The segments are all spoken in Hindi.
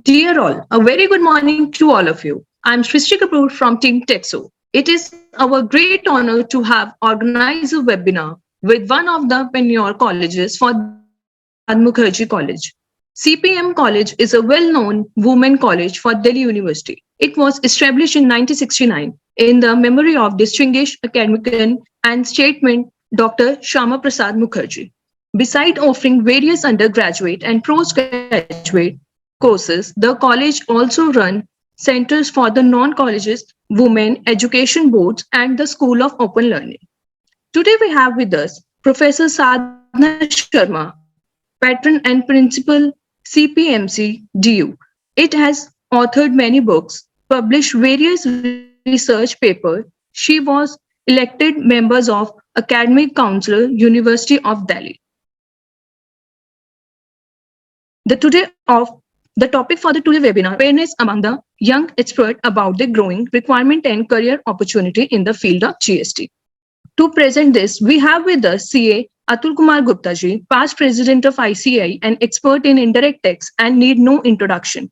Dear all, a very good morning to all of you. I'm Srishti Kapoor from Team Texo. It is our great honor to have organized a webinar with one of the pioneer colleges for Prasad Mukherjee College. CPM College is a well-known women college for Delhi University. It was established in 1969 in the memory of distinguished academician and statesman Dr. Shama Prasad Mukherjee. Besides offering various undergraduate and postgraduate courses, the college also run centers for the non-colleges, women education boards, and the School of Open Learning. Today we have with us Professor Sadhna Sharma, patron and principal CPMC DU. It has authored many books, published various research papers. She was elected members of Academic Council, University of Delhi. The today of the topic for the today webinar awareness among the young expert about the growing requirement and career opportunity in the field of GST. To present this, we have with us CA Atul Kumar Gupta ji, past president of ICAI and expert in indirect tax and need no introduction.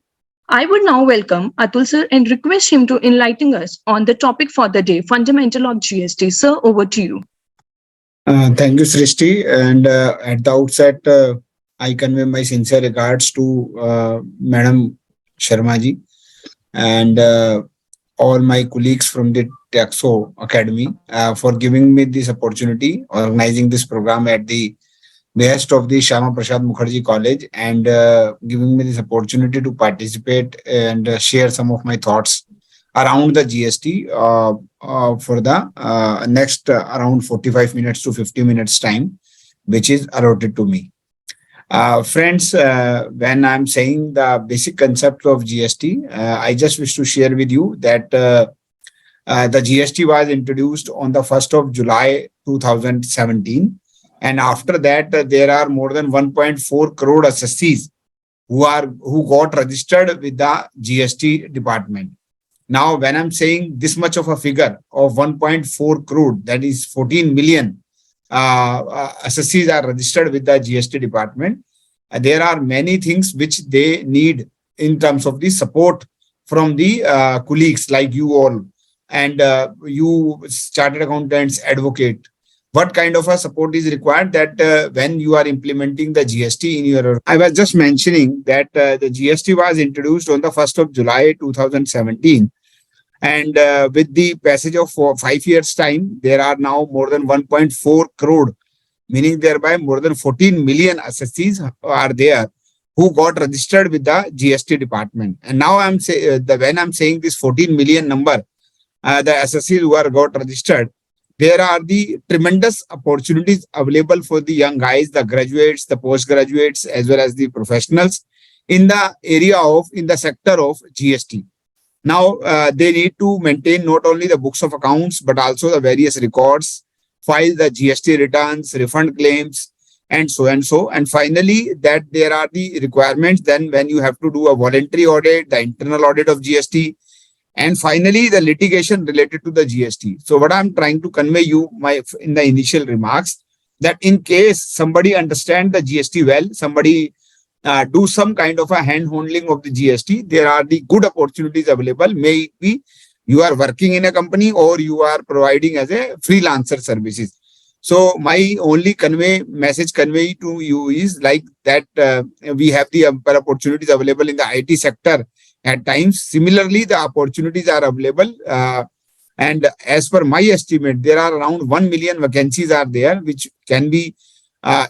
I would now welcome Atul sir and request him to enlighten us on the topic for the day, fundamental of GST. Sir, over to you. Thank you, Srishti. And at the outset, I convey my sincere regards to Madam Sharma ji and all my colleagues from the Taxo Academy for giving me this opportunity, organizing this program at the behest of the Shama Prasad Mukherjee College, and giving me this opportunity to participate and share some of my thoughts around the GST for the next around 45 minutes to 50 minutes time, which is allotted to me. Friends, when I'm saying the basic concept of GST, I just wish to share with you that the GST was introduced on the 1st of July 2017. And after that, there are more than 1.4 crore assessees who got registered with the GST department. Now, when I'm saying this much of a figure of 1.4 crore, that is 14 million assessees are registered with the GST department, there are many things which they need in terms of the support from the colleagues like you all and you chartered accountants, advocate. What kind of a support is required that when you are implementing the GST in your... I was just mentioning that the GST was introduced on the 1st of July 2017. And with the passage of 5 years' time, there are now more than 1.4 crore, meaning thereby more than 14 million assessees are there who got registered with the GST department. And now when I'm saying this 14 million number, the assessees who are got registered, there are the tremendous opportunities available for the young guys, the graduates, the postgraduates, as well as the professionals in the area of, in the sector of GST. Now, they need to maintain not only the books of accounts, but also the various records, file the GST returns, refund claims, and so and so. And finally, that there are the requirements then when you have to do a voluntary audit, the internal audit of GST, and finally, the litigation related to the GST. So what I'm trying to convey you in the initial remarks, that in case somebody understand the GST well, somebody do some kind of a hand-holding of the GST, there are the good opportunities available. May it be you are working in a company or you are providing as a freelancer services. So my only message convey to you is like that we have the opportunities available in the IT sector at times. Similarly, the opportunities are available. And as per my estimate, there are around 1 million vacancies are there, which can be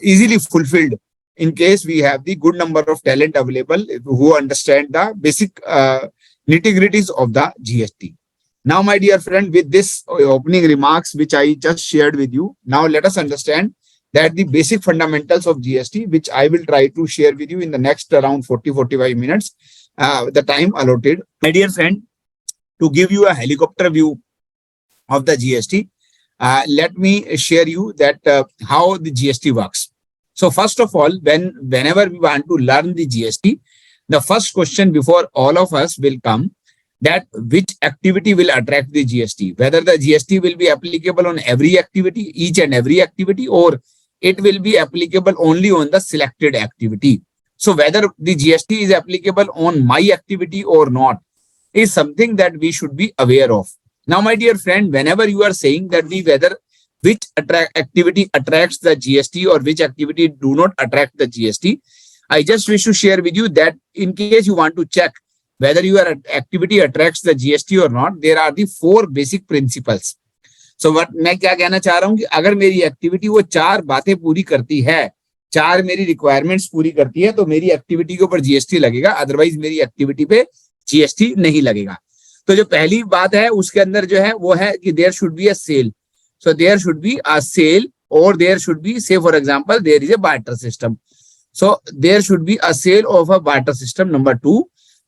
easily fulfilled in case we have the good number of talent available who understand the basic nitty-gritties of the GST. Now, my dear friend, with this opening remarks, which I just shared with you, now let us understand that the basic fundamentals of GST, which I will try to share with you in the next around 40-45 minutes, the time allotted. My dear friend, to give you a helicopter view of the GST, let me share you that how the GST works. So first of all, whenever we want to learn the GST, the first question before all of us will come that which activity will attract the GST, whether the GST will be applicable on every activity, each and every activity, or it will be applicable only on the selected activity. So whether the GST is applicable on my activity or not is something that we should be aware of. Now, my dear friend, whenever you are saying that whether which activity attracts the GST or which activity do not attract the GST, I just wish to share with you that in case you want to check whether your activity attracts the GST or not, there are the 4 basic principles. So what मैं क्या कहना चाह रहा हूं कि अगर मेरी एक्टिविटी वो 4 बातें पूरी करती है, 4 मेरी रिक्वायरमेंट्स पूरी करती है, तो मेरी एक्टिविटी के ऊपर जीएसटी लगेगा, अदरवाइज मेरी एक्टिविटी पे जीएसटी नहीं लगेगा। तो जो पहली बात है उसके अंदर जो है वो है कि there should be a sale. So there should be a sale और there should be, say for example there is a barter system, so there should be a sale of a barter system. Number 2,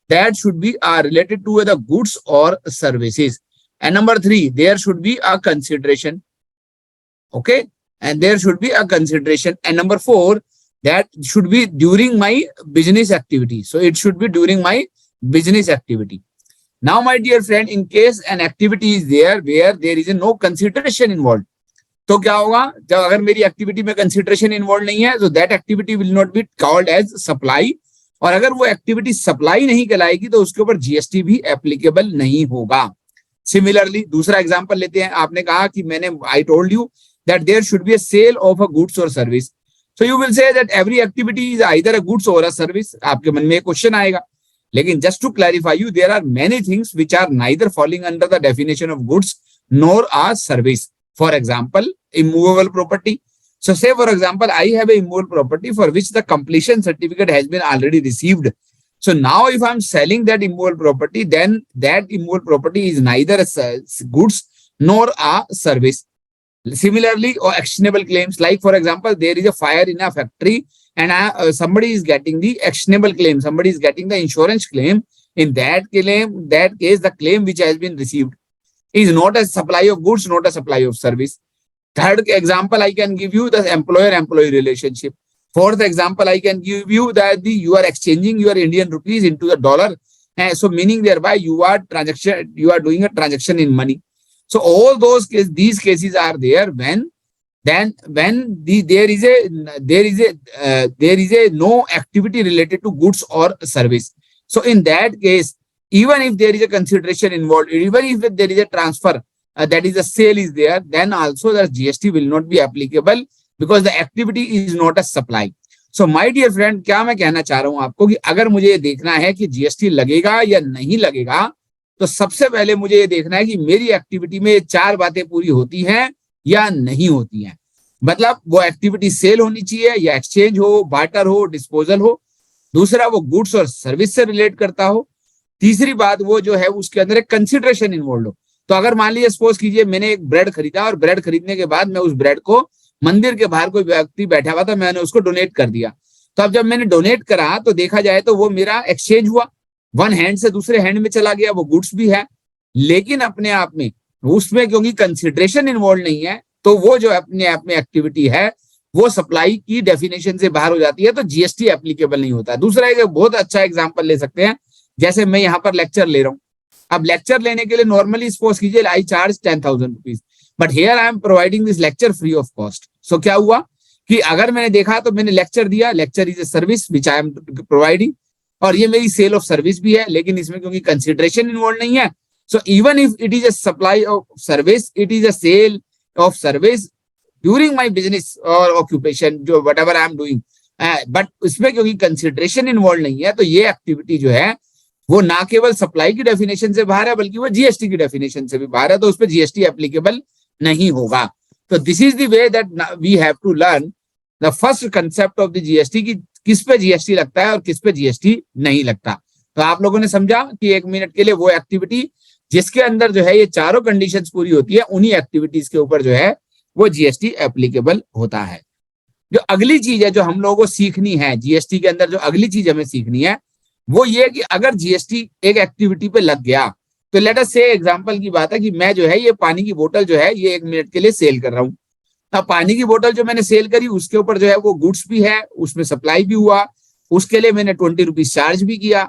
that should be related to the goods or services. And number 3, there should be a consideration. Okay, and there should be a consideration. And number 4, that should be during my business activity. So it should be during my business activity. Now, my dear friend, in case an activity is there where there is no consideration involved, तो क्या होगा? जब अगर मेरी एक्टिविटी में कंसिडरेशन इन्वॉल्व नहीं है, तो that activity will not be called as supply, और अगर वो एक्टिविटी सप्लाई नहीं कहलाएगी तो उसके ऊपर जीएसटी भी एप्लीकेबल नहीं होगा। सिमिलरली दूसरा एग्जांपल लेते हैं। आपने कहा कि मैंने I told you that there should be a sale of a goods or service, so you will say that every activity is either a goods or a service. आपके मन में एक क्वेश्चन आएगा, लेकिन just to clarify you, there are many things which are neither falling under the definition of goods nor a service. For example, immovable property. So say for example, I have a immovable property for which the completion certificate has been already received. So now if I'm selling that immovable property, then that immovable property is neither a goods nor a service. Similarly, or actionable claims, like for example, there is a fire in a factory and somebody is getting the actionable claim, somebody is getting the insurance claim. In that case, the claim which has been received is not a supply of goods, not a supply of service. Third example I can give you, the employer-employee relationship. Fourth example I can give you, that you are exchanging your Indian rupees into the dollar, so meaning thereby you are doing a transaction in money. So all these cases are there when there is a no activity related to goods or service. So in that case, even if there is a consideration involved, even if there is a transfer, that is a sale is there, then also the GST will not be applicable because the activity is not a supply. So my dear friend, क्या मैं कहना चाह रहा हूं आपको कि अगर मुझे ये देखना है कि जीएसटी लगेगा या नहीं लगेगा, तो सबसे पहले मुझे ये देखना है कि मेरी एक्टिविटी में 4 बातें पूरी होती हैं या नहीं होती हैं। मतलब वो एक्टिविटी सेल होनी चाहिए या एक्सचेंज हो, बार्टर हो, डिस्पोजल हो। दूसरा, वो गुड्स और सर्विस से रिलेट करता हो। तीसरी बात, वो जो है उसके अंदर एक कंसिडरेशन इन्वॉल्व हो। तो अगर मान लीजिए सपोज कीजिए मैंने एक ब्रेड खरीदा और ब्रेड खरीदने के बाद मैं उस ब्रेड को मंदिर के बाहर कोई व्यक्ति बैठा हुआ था, मैंने उसको डोनेट कर दिया। तो अब जब मैंने डोनेट करा तो देखा जाए तो वो मेरा एक्सचेंज हुआ, वन हैंड से दूसरे हैंड में चला गया, वो गुड्स भी है, लेकिन अपने आप में उसमें क्योंकि कंसिडरेशन इन्वॉल्व नहीं है, तो वो जो अपने आप में एक्टिविटी है वो सप्लाई की डेफिनेशन से बाहर हो जाती है, तो जीएसटी एप्लीकेबल नहीं होता। दूसरा एक बहुत अच्छा एग्जाम्पल ले सकते हैं, जैसे मैं यहाँ पर लेक्चर ले रहा हूँ। अब लेक्चर लेने के लिए नॉर्मली सपोज कीजिए I charge 10,000 rupees, but here I am providing this lecture free of cost. So क्या हुआ कि अगर मैंने देखा तो मैंने लेक्चर दिया, lecture is a service which I am providing, और ये मेरी सेल ऑफ सर्विस भी है, लेकिन इसमें क्योंकि कंसिडरेशन इन्वॉल्व नहीं है, so even if it is a supply of service, it is a sale of service during my business और ऑक्यूपेशन, जो whatever I am doing, but इसमें क्योंकि कंसिडरेशन इन्वॉल्व नहीं है, तो ये एक्टिविटी जो है वो ना केवल सप्लाई की डेफिनेशन से बाहर है, बल्कि वो जीएसटी की डेफिनेशन से भी बाहर है, तो उस पर जीएसटी एप्लीकेबल नहीं होगा। तो this is the way that we have to learn the first concept of the GST, की किस पे जीएसटी लगता है और किस पे जीएसटी नहीं लगता। तो आप लोगों ने समझा कि 1 मिनट के लिए वो एक्टिविटी जिसके अंदर जो है ये चारों कंडीशंस पूरी होती है, उन्हीं एक्टिविटीज के ऊपर जो है वो जीएसटी एप्लीकेबल होता है। जो अगली चीज है जो हम लोगों को सीखनी है जीएसटी के अंदर, जो अगली चीज हमें सीखनी है वो ये कि अगर जीएसटी एक एक्टिविटी पे लग गया, तो लेट अस से एग्जांपल की बात है कि मैं जो है ये पानी की बोतल जो है ये 1 मिनट के लिए सेल कर रहा हूँ। अब पानी की बोतल जो मैंने सेल करी उसके ऊपर जो है वो गुड्स भी है, उसमें सप्लाई भी हुआ, उसके लिए मैंने 20 रुपीज चार्ज भी किया,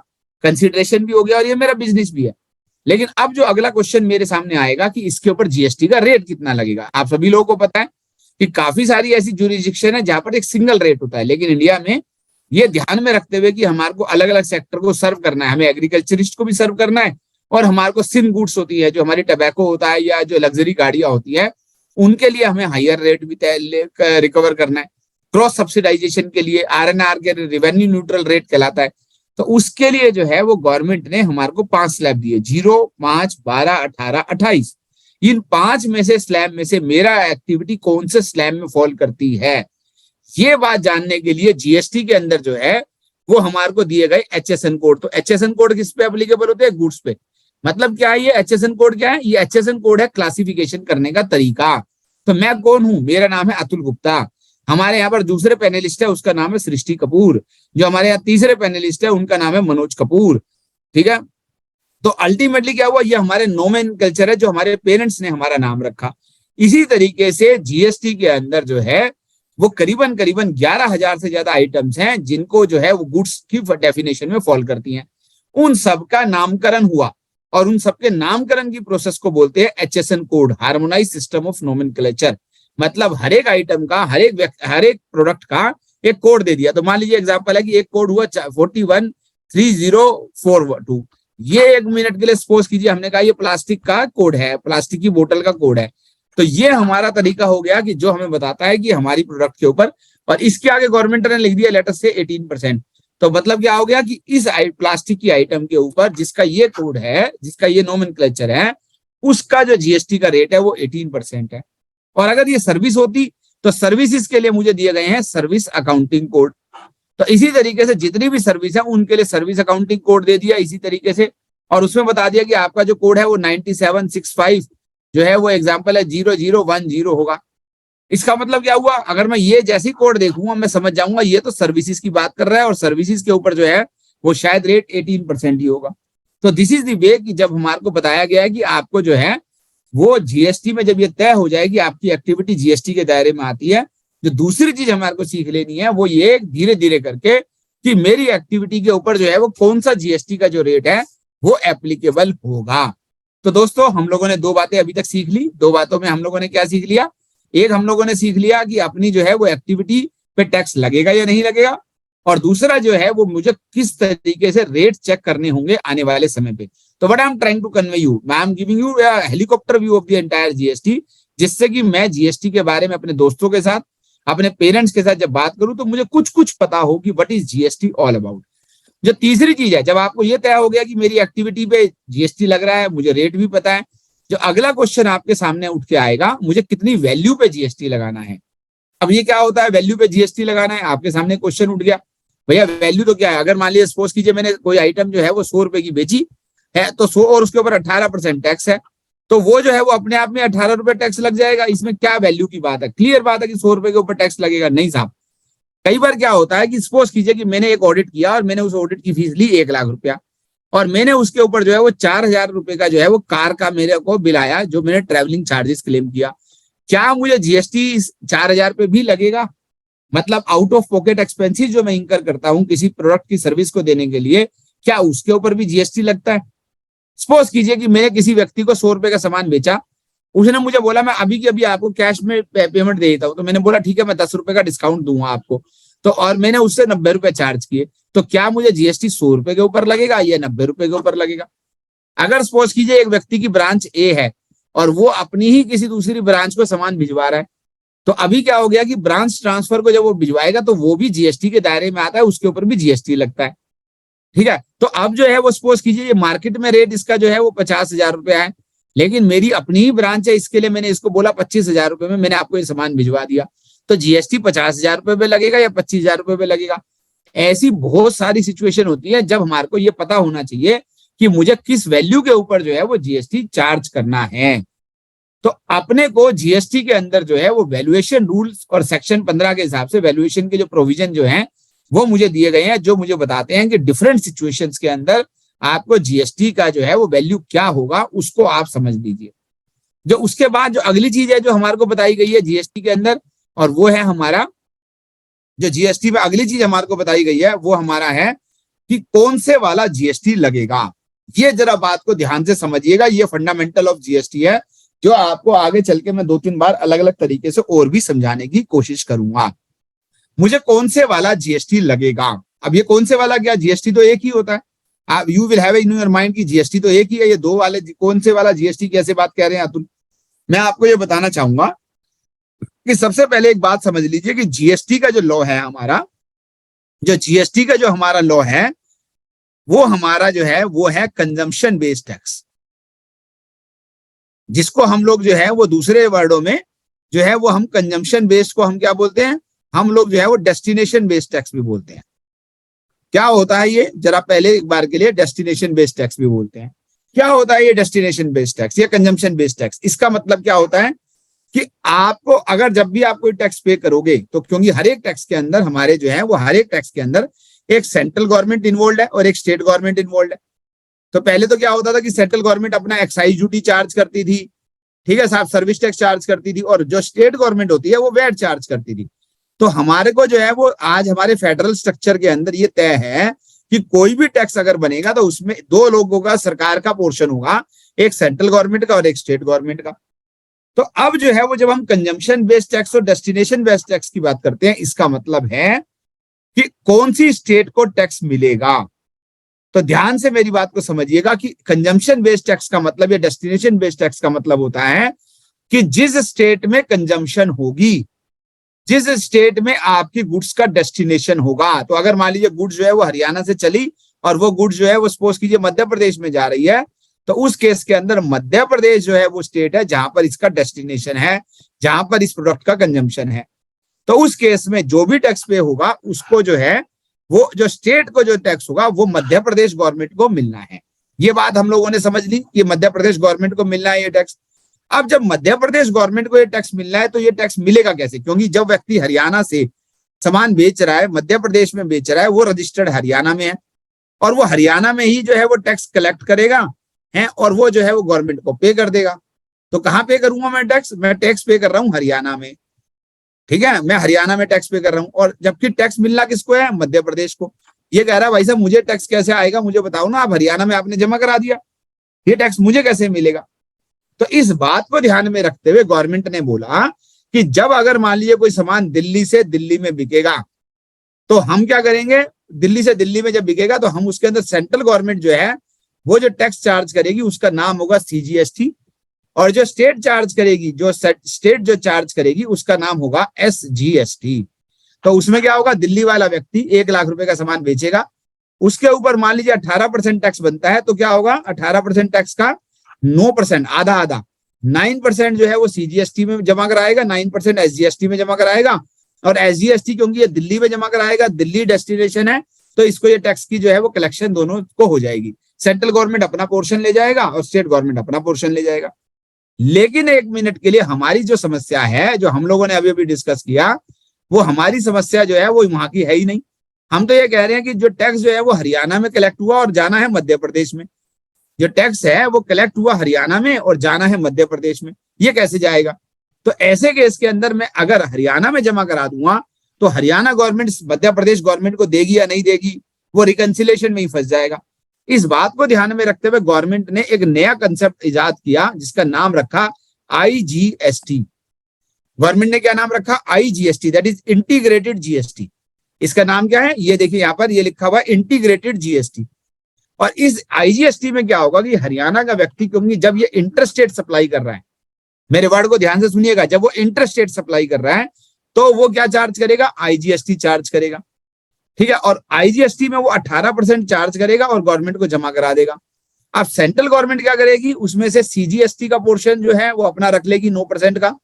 कंसिडरेशन भी हो गया, और ये मेरा बिजनेस भी है। लेकिन अब जो अगला क्वेश्चन मेरे सामने आएगा कि इसके ऊपर जीएसटी का रेट कितना लगेगा। आप सभी लोगों को पता है कि काफी सारी ऐसी ज्यूरिसडिक्शन है जहां पर एक सिंगल रेट होता है, लेकिन इंडिया में ये ध्यान में रखते हुए कि हमारे को अलग अलग सेक्टर को सर्व करना है, हमें एग्रीकल्चरिस्ट को भी सर्व करना है, और हमारे को सिन गुड्स होती है जो हमारी टबैको होता है या जो लग्जरी गाड़ियां होती है, उनके लिए हमें हायर रेट भी रिकवर करना है। क्रॉस सब्सिडाइजेशन के लिए RNR के रेवेन्यू न्यूट्रल रेट कहलाता है, तो उसके लिए जो है वो गवर्नमेंट ने हमारे को 5 स्लैब दिए, 0, 5, 12, 18, 28। इन 5 में से स्लैब में से मेरा एक्टिविटी कौन से स्लैब में फॉल करती है, ये बात जानने के लिए जीएसटी के अंदर जो है वो हमारे को दिए गए HSN कोड। तो HSN कोड किस पे एप्लीकेबल होते हैं? गुड्स पे। मतलब क्या है ये HSN कोड? क्या है ये? HSN कोड है क्लासिफिकेशन करने का तरीका। तो मैं कौन हूं? मेरा नाम है अतुल गुप्ता। हमारे यहाँ पर दूसरे पैनलिस्ट है, उसका नाम है सृष्टि कपूर। जो हमारे यहाँ तीसरे पैनलिस्ट है, उनका नाम है मनोज कपूर। ठीक है, तो अल्टीमेटली क्या हुआ, ये हमारे नोमेनक्लेचर है जो हमारे पेरेंट्स ने हमारा नाम रखा। इसी तरीके से जीएसटी के अंदर जो है वो करीबन 11,000 से ज्यादा आइटम्स हैं जिनको जो है वो गुड्स की डेफिनेशन में फॉल करती हैं। उन सबका नामकरण हुआ और उन सबके नामकरण की प्रोसेस को बोलते हैं HSN code, harmonise system of nomenclature. मतलब हर एक आइटम का, हर एक प्रोडक्ट का एक कोड दे दिया। तो मान लीजिए एग्जांपल है कि एक कोड हुआ 413042। ये 1 मिनट के लिए सपोज कीजिए हमने कहा ये प्लास्टिक का कोड है, प्लास्टिक की बोतल का कोड है। तो ये हमारा तरीका हो गया कि जो हमें बताता है कि हमारी प्रोडक्ट के ऊपर, और इसके आगे गवर्नमेंट ने लिख दिया लेटर से 18%। तो मतलब क्या हो गया कि इस प्लास्टिक की आइटम के ऊपर जिसका ये कोड है, जिसका ये नोमेनक्लेचर है, उसका जो जीएसटी का रेट है वो 18% है। और अगर ये सर्विस होती तो सर्विसेज के लिए मुझे दिए गए हैं सर्विस अकाउंटिंग कोड। तो इसी तरीके से जितनी भी सर्विस है उनके लिए सर्विस अकाउंटिंग कोड दे दिया इसी तरीके से, और उसमें बता दिया कि आपका जो कोड है वो 9765 जो है वो एग्जाम्पल है 0010 होगा। इसका मतलब क्या हुआ, अगर मैं ये जैसी कोड देखूंगा मैं समझ जाऊंगा ये तो सर्विसेज की बात कर रहा है और सर्विसेज के ऊपर जो है वो शायद रेट 18% ही होगा। तो दिस इज द वे कि जब हमारे को बताया गया है कि आपको जो है वो जीएसटी में जब ये तय हो जाएगी आपकी एक्टिविटी जीएसटी के दायरे में आती है, जो दूसरी चीज हमारे को सीख लेनी है वो ये धीरे धीरे करके कि मेरी एक्टिविटी के ऊपर जो है वो कौन सा जीएसटी का जो रेट है वो एप्लीकेबल होगा। तो दोस्तों हम लोगों ने 2 बातें अभी तक सीख ली। 2 बातों में हम लोगों ने क्या सीख लिया? एक, हम लोगों ने सीख लिया कि अपनी जो है वो एक्टिविटी पे टैक्स लगेगा या नहीं लगेगा, और दूसरा जो है वो मुझे किस तरीके से रेट चेक करने होंगे आने वाले समय पे। तो what I am trying to convey you, I am giving you a helicopter view of the entire GST, जिससे कि मैं जीएसटी के बारे में अपने दोस्तों के साथ, अपने पेरेंट्स के साथ जब बात करूं तो मुझे कुछ पता हो कि what is GST all about. जो तीसरी चीज है, जब आपको ये तय हो गया कि मेरी एक्टिविटी पे जीएसटी लग रहा है, मुझे रेट भी पता है, जो अगला क्वेश्चन आपके सामने उठ के आएगा, मुझे कितनी वैल्यू पे जीएसटी लगाना है। अब ये क्या होता है, वैल्यू पे जीएसटी लगाना है, आपके सामने क्वेश्चन उठ गया, भैया वैल्यू तो क्या है। अगर मान लीजिए सपोज कीजिए मैंने कोई आइटम जो है वो 100 रुपए की बेची है, तो 100 और उसके ऊपर 18% टैक्स है, तो वो जो है वो अपने आप में 18 रुपए टैक्स लग जाएगा। इसमें क्या वैल्यू की बात है? क्लियर बात है कि 100 रुपए के ऊपर टैक्स लगेगा? नहीं साहब। कई बार क्या होता है कि सपोज कीजिए कि मैंने एक ऑडिट किया और मैंने उस ऑडिट की फीस ली 1 लाख रुपया, और मैंने उसके ऊपर जो है वो 4,000 रुपए का जो है वो कार का मेरे को बिल आया, जो मैंने ट्रैवलिंग चार्जेस क्लेम किया। क्या मुझे जीएसटी 4,000 पे भी लगेगा? मतलब आउट ऑफ पॉकेट एक्सपेंसेस जो मैं इंकर करता हूं किसी प्रोडक्ट की सर्विस को देने के लिए, क्या उसके ऊपर भी जीएसटी लगता है? सपोज कीजिए कि मैंने किसी व्यक्ति को 100 रुपए का सामान बेचा, उसने मुझे बोला मैं अभी की अभी आपको कैश में पेमेंट दे देता हूं, तो मैंने बोला ठीक है मैं 10 रुपए का डिस्काउंट दूंगा आपको, तो और मैंने उससे 90 रुपए चार्ज किए, तो क्या मुझे जीएसटी 100 रुपए के ऊपर लगेगा या 90 रुपए के ऊपर लगेगा? अगर सपोज कीजिए एक व्यक्ति की ब्रांच ए है और वो अपनी ही किसी दूसरी ब्रांच को सामान भिजवा रहा है, तो अभी क्या हो गया कि ब्रांच ट्रांसफर को जब वो भिजवाएगा तो वो भी जीएसटी के दायरे में आता है, उसके ऊपर भी जीएसटी लगता है। ठीक है, तो अब जो है वो सपोज कीजिए ये मार्केट में रेट इसका जो है वो 50,000 रुपया है, लेकिन मेरी अपनी ही ब्रांच है, इसके लिए मैंने इसको बोला 25,000 रुपए में मैंने आपको ये सामान भिजवा दिया, तो जीएसटी 50,000 रुपए पे लगेगा या 25,000 रुपए पे लगेगा? ऐसी बहुत सारी सिचुएशन होती है जब हमारे को ये पता होना चाहिए कि मुझे किस वैल्यू के ऊपर जो है वो जीएसटी चार्ज करना है। तो अपने को जीएसटी के अंदर जो है वो वैल्यूएशन रूल्स और सेक्शन 15 के हिसाब से वैल्यूएशन के जो प्रोविजन जो है वो मुझे दिए गए हैं, जो मुझे बताते हैं कि डिफरेंट सिचुएशंस के अंदर आपको जीएसटी का जो है वो वैल्यू क्या होगा, उसको आप समझ लीजिए। जो उसके बाद जो अगली चीज है जो हमारे को बताई गई है जीएसटी के अंदर, और वो है हमारा जो जीएसटी में अगली चीज हमारे को बताई गई है वो हमारा है कि कौन से वाला जीएसटी लगेगा। ये जरा बात को ध्यान से समझिएगा, ये फंडामेंटल ऑफ जीएसटी है जो आपको आगे चल के मैं 2-3 बार अलग अलग तरीके से और भी समझाने की कोशिश करूंगा। मुझे कौन से वाला जीएसटी लगेगा। अब ये कौन से वाला, क्या जीएसटी तो एक ही होता है, आप you will have in your mind की जीएसटी तो एक ही है, ये दो वाले कौन से वाला जीएसटी कैसे बात कह रहे हैं अतुल। मैं आपको ये बताना चाहूंगा कि सबसे पहले एक बात समझ लीजिए कि जीएसटी का जो लॉ है हमारा, जो जीएसटी का जो हमारा लॉ है वो हमारा जो है वो है कंजम्पशन बेस्ड टैक्स, जिसको हम लोग जो है वो दूसरे वर्डों में जो है वो हम कंजम्पशन बेस्ड को हम क्या बोलते हैं, हम लोग जो है वो डेस्टिनेशन बेस्ड टैक्स भी बोलते हैं। क्या होता है ये, जरा पहले एक बार के लिए डेस्टिनेशन बेस्ड टैक्स भी बोलते हैं। क्या होता है ये डेस्टिनेशन बेस्ड टैक्स या कंजम्पशन बेस्ड टैक्स? इसका मतलब क्या होता है कि आपको अगर जब भी आप कोई टैक्स पे करोगे तो, क्योंकि हर एक टैक्स के अंदर हमारे जो है वो हर एक टैक्स के अंदर एक सेंट्रल गवर्नमेंट इन्वॉल्व है और एक स्टेट गवर्नमेंट इन्वॉल्व है। तो पहले तो क्या होता था कि सेंट्रल गवर्नमेंट अपना एक्साइज ड्यूटी चार्ज करती थी, ठीक है साहब, सर्विस टैक्स चार्ज करती थी, और जो स्टेट गवर्नमेंट होती है वो वैट चार्ज करती थी। तो हमारे को जो है वो आज हमारे फेडरल स्ट्रक्चर के अंदर ये तय है कि कोई भी टैक्स अगर बनेगा तो उसमें दो लोगों का सरकार का पोर्शन होगा, एक सेंट्रल गवर्नमेंट का और एक स्टेट गवर्नमेंट का। तो अब जो है वो जब हम कंजम्पशन बेस्ड टैक्स और डेस्टिनेशन बेस्ड टैक्स की बात करते हैं, इसका मतलब है कि कौन सी स्टेट को टैक्स मिलेगा। तो ध्यान से मेरी बात को समझिएगा कि कंजम्पशन बेस्ड टैक्स का मतलब या डेस्टिनेशन बेस्ड टैक्स का मतलब होता है कि जिस स्टेट में कंजम्पशन होगी, जिस स्टेट में आपकी गुड्स का डेस्टिनेशन होगा। तो अगर मान लीजिए गुड्स जो है वो हरियाणा से चली और वो गुड्स जो है वो सपोज कीजिए मध्य प्रदेश में जा रही है, तो उस केस के अंदर मध्य प्रदेश जो है वो स्टेट है जहां पर इसका डेस्टिनेशन है, जहां पर इस प्रोडक्ट का कंजम्पशन है। तो उस केस में जो भी टैक्स पे होगा उसको जो है वो जो स्टेट को जो टैक्स होगा वो मध्य प्रदेश गवर्नमेंट को मिलना है। ये बात हम लोगों ने समझ ली कि मध्य प्रदेश गवर्नमेंट को मिलना है ये टैक्स। अब जब मध्य प्रदेश गवर्नमेंट को ये टैक्स मिलना है तो ये टैक्स मिलेगा कैसे? क्योंकि जब व्यक्ति हरियाणा से सामान बेच रहा है, मध्य प्रदेश में बेच रहा है, वो रजिस्टर्ड हरियाणा में है और वो हरियाणा में ही जो है वो टैक्स कलेक्ट करेगा है और वो जो है वो गवर्नमेंट को पे कर देगा। तो कहाँ पे करूंगा मैं टैक्स? मैं टैक्स पे कर रहा हूँ हरियाणा में, ठीक है, मैं हरियाणा में टैक्स पे कर रहा हूँ। और जबकि टैक्स मिलना किसको है? मध्य प्रदेश को। ये कह रहा है भाई साहब मुझे टैक्स कैसे आएगा, मुझे बताओ ना, आप हरियाणा में आपने जमा करा दिया, ये टैक्स मुझे कैसे मिलेगा? तो इस बात को ध्यान में रखते हुए गवर्नमेंट ने बोला कि जब अगर मान लीजिए कोई सामान दिल्ली से दिल्ली में बिकेगा तो हम क्या करेंगे, दिल्ली से दिल्ली में जब बिकेगा तो हम उसके अंदर सेंट्रल गवर्नमेंट जो है वो जो टैक्स चार्ज करेगी उसका नाम होगा सीजीएसटी, और जो स्टेट चार्ज करेगी, जो स्टेट जो चार्ज करेगी उसका नाम होगा एसजीएसटी। तो उसमें क्या होगा, दिल्ली वाला व्यक्ति 1 लाख रुपए का सामान बेचेगा, उसके ऊपर मान लीजिए 18% टैक्स बनता है, तो क्या होगा 18% टैक्स का 9%, आधा आधा 9% जो है वो सीजीएसटी में जमा कराएगा, 9% एसजीएसटी में जमा कराएगा। और एसजीएसटी क्योंकि ये दिल्ली में जमा कराएगा, दिल्ली डेस्टिनेशन है, तो इसको ये टैक्स की जो है वो कलेक्शन दोनों को हो जाएगी। सेंट्रल गवर्नमेंट अपना पोर्शन ले जाएगा और स्टेट गवर्नमेंट अपना पोर्शन ले जाएगा। लेकिन एक मिनट के लिए हमारी जो समस्या है, जो हम लोगों ने अभी अभी डिस्कस किया, वो हमारी समस्या जो है वो वहां की है ही नहीं। हम तो ये कह रहे हैं कि जो टैक्स जो है वो हरियाणा में कलेक्ट हुआ और जाना है मध्य प्रदेश में, जो टैक्स है वो कलेक्ट हुआ हरियाणा में और जाना है मध्य प्रदेश में, ये कैसे जाएगा? तो ऐसे केस के अंदर मैं अगर हरियाणा में जमा करा दूंगा तो हरियाणा गवर्नमेंट मध्य प्रदेश गवर्नमेंट को देगी या नहीं देगी, वो रिकंसिलेशन में ही फंस जाएगा। इस बात को ध्यान में रखते हुए गवर्नमेंट ने एक नया कंसेप्ट इजाद किया जिसका नाम रखा आईजीएसटी। गवर्नमेंट ने क्या नाम रखा? IGST, that is integrated GST. इसका नाम क्या है? ये देखिए यहाँ पर ये लिखा हुआ है इंटीग्रेटेड जीएसटी। और इस आईजीएसटी में क्या होगा कि हरियाणा का व्यक्ति, क्योंकि जब ये इंटरस्टेट सप्लाई कर रहा है, मेरे वर्ड को ध्यान से सुनिएगा, जब वो इंटरस्टेट सप्लाई कर रहा है तो वो क्या चार्ज करेगा? आईजीएसटी चार्ज करेगा, ठीक है। और आईजीएसटी में वो 18% चार्ज करेगा और गवर्नमेंट को जमा करा देगा। अब सेंट्रल गवर्नमेंट क्या करेगी? उसमें से सीजीएसटी का पोर्शन जो है वो अपना रख लेगी 9% का,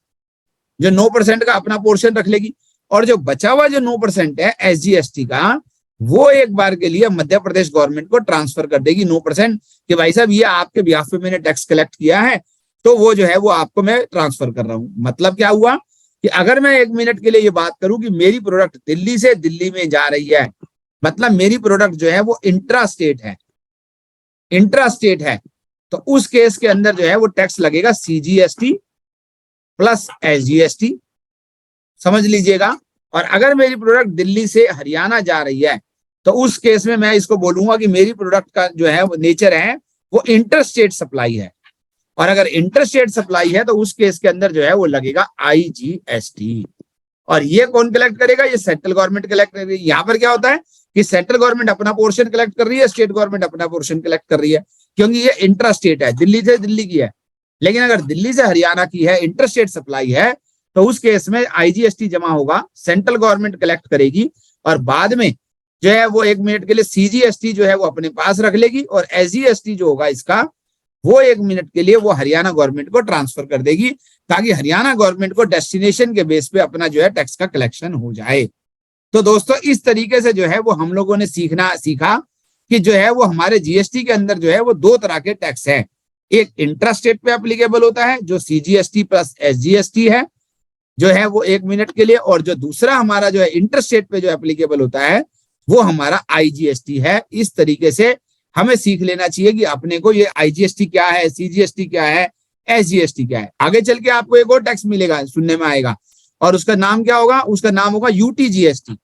जो 9% का अपना पोर्शन रख लेगी, और जो बचा हुआ जो 9% है एसजीएसटी का, वो एक बार के लिए मध्य प्रदेश गवर्नमेंट को ट्रांसफर कर देगी 9%, कि भाई साहब ये आपके बिहाफ पे मैंने टैक्स कलेक्ट किया है, तो वो जो है वो आपको मैं ट्रांसफर कर रहा हूं। मतलब क्या हुआ कि अगर मैं 1 मिनट के लिए ये बात करूं कि मेरी प्रोडक्ट दिल्ली से दिल्ली में जा रही है, मतलब मेरी प्रोडक्ट जो है वो इंट्रा स्टेट है, इंट्रा स्टेट है, तो उस केस के अंदर जो है वो टैक्स लगेगा सीजीएसटी प्लस एसजीएसटी, समझ लीजिएगा। और अगर मेरी प्रोडक्ट दिल्ली से हरियाणा जा रही है तो उस केस में मैं इसको बोलूंगा कि मेरी प्रोडक्ट का जो है वो नेचर है वो इंटर स्टेट सप्लाई है, और अगर इंटर स्टेट सप्लाई है तो उस केस के अंदर जो है वो लगेगा आईजीएसटी। और ये कौन कलेक्ट करेगा? ये सेंट्रल गवर्नमेंट कलेक्ट करेगी। यहाँ पर क्या होता है कि सेंट्रल गवर्नमेंट अपना पोर्शन कलेक्ट कर रही है, स्टेट गवर्नमेंट अपना पोर्शन कलेक्ट कर रही है, क्योंकि ये इंट्रा स्टेट है, दिल्ली से दिल्ली की है। लेकिन अगर दिल्ली से हरियाणा की है, इंटर स्टेट सप्लाई है, तो उस केस में आईजीएसटी जमा होगा, सेंट्रल गवर्नमेंट कलेक्ट करेगी और बाद में जो है वो 1 मिनट के लिए सीजीएसटी जो है वो अपने पास रख लेगी और एसजीएसटी जो होगा इसका वो 1 मिनट के लिए वो हरियाणा गवर्नमेंट को ट्रांसफर कर देगी, ताकि हरियाणा गवर्नमेंट को डेस्टिनेशन के बेस पे अपना जो है टैक्स का कलेक्शन हो जाए। तो दोस्तों इस तरीके से जो है वो हम लोगों ने सीखा कि जो है वो हमारे जीएसटी के अंदर जो है वो 2 तरह के टैक्स हैं। एक इंट्रा स्टेट पे एप्लीकेबल होता है जो सीजीएसटी प्लस एसजीएसटी है जो है वो 1 मिनट के लिए, और जो दूसरा हमारा जो है इंटर स्टेट पे जो एप्लीकेबल होता है वो हमारा आईजीएसटी है। इस तरीके से हमें सीख लेना चाहिए कि अपने को ये आईजीएसटी क्या है, सीजीएसटी क्या है, एसजीएसटी क्या है। आगे चल के आपको एक और टैक्स मिलेगा, सुनने में आएगा, और उसका नाम क्या होगा? उसका नाम होगा यूटीजीएसटी।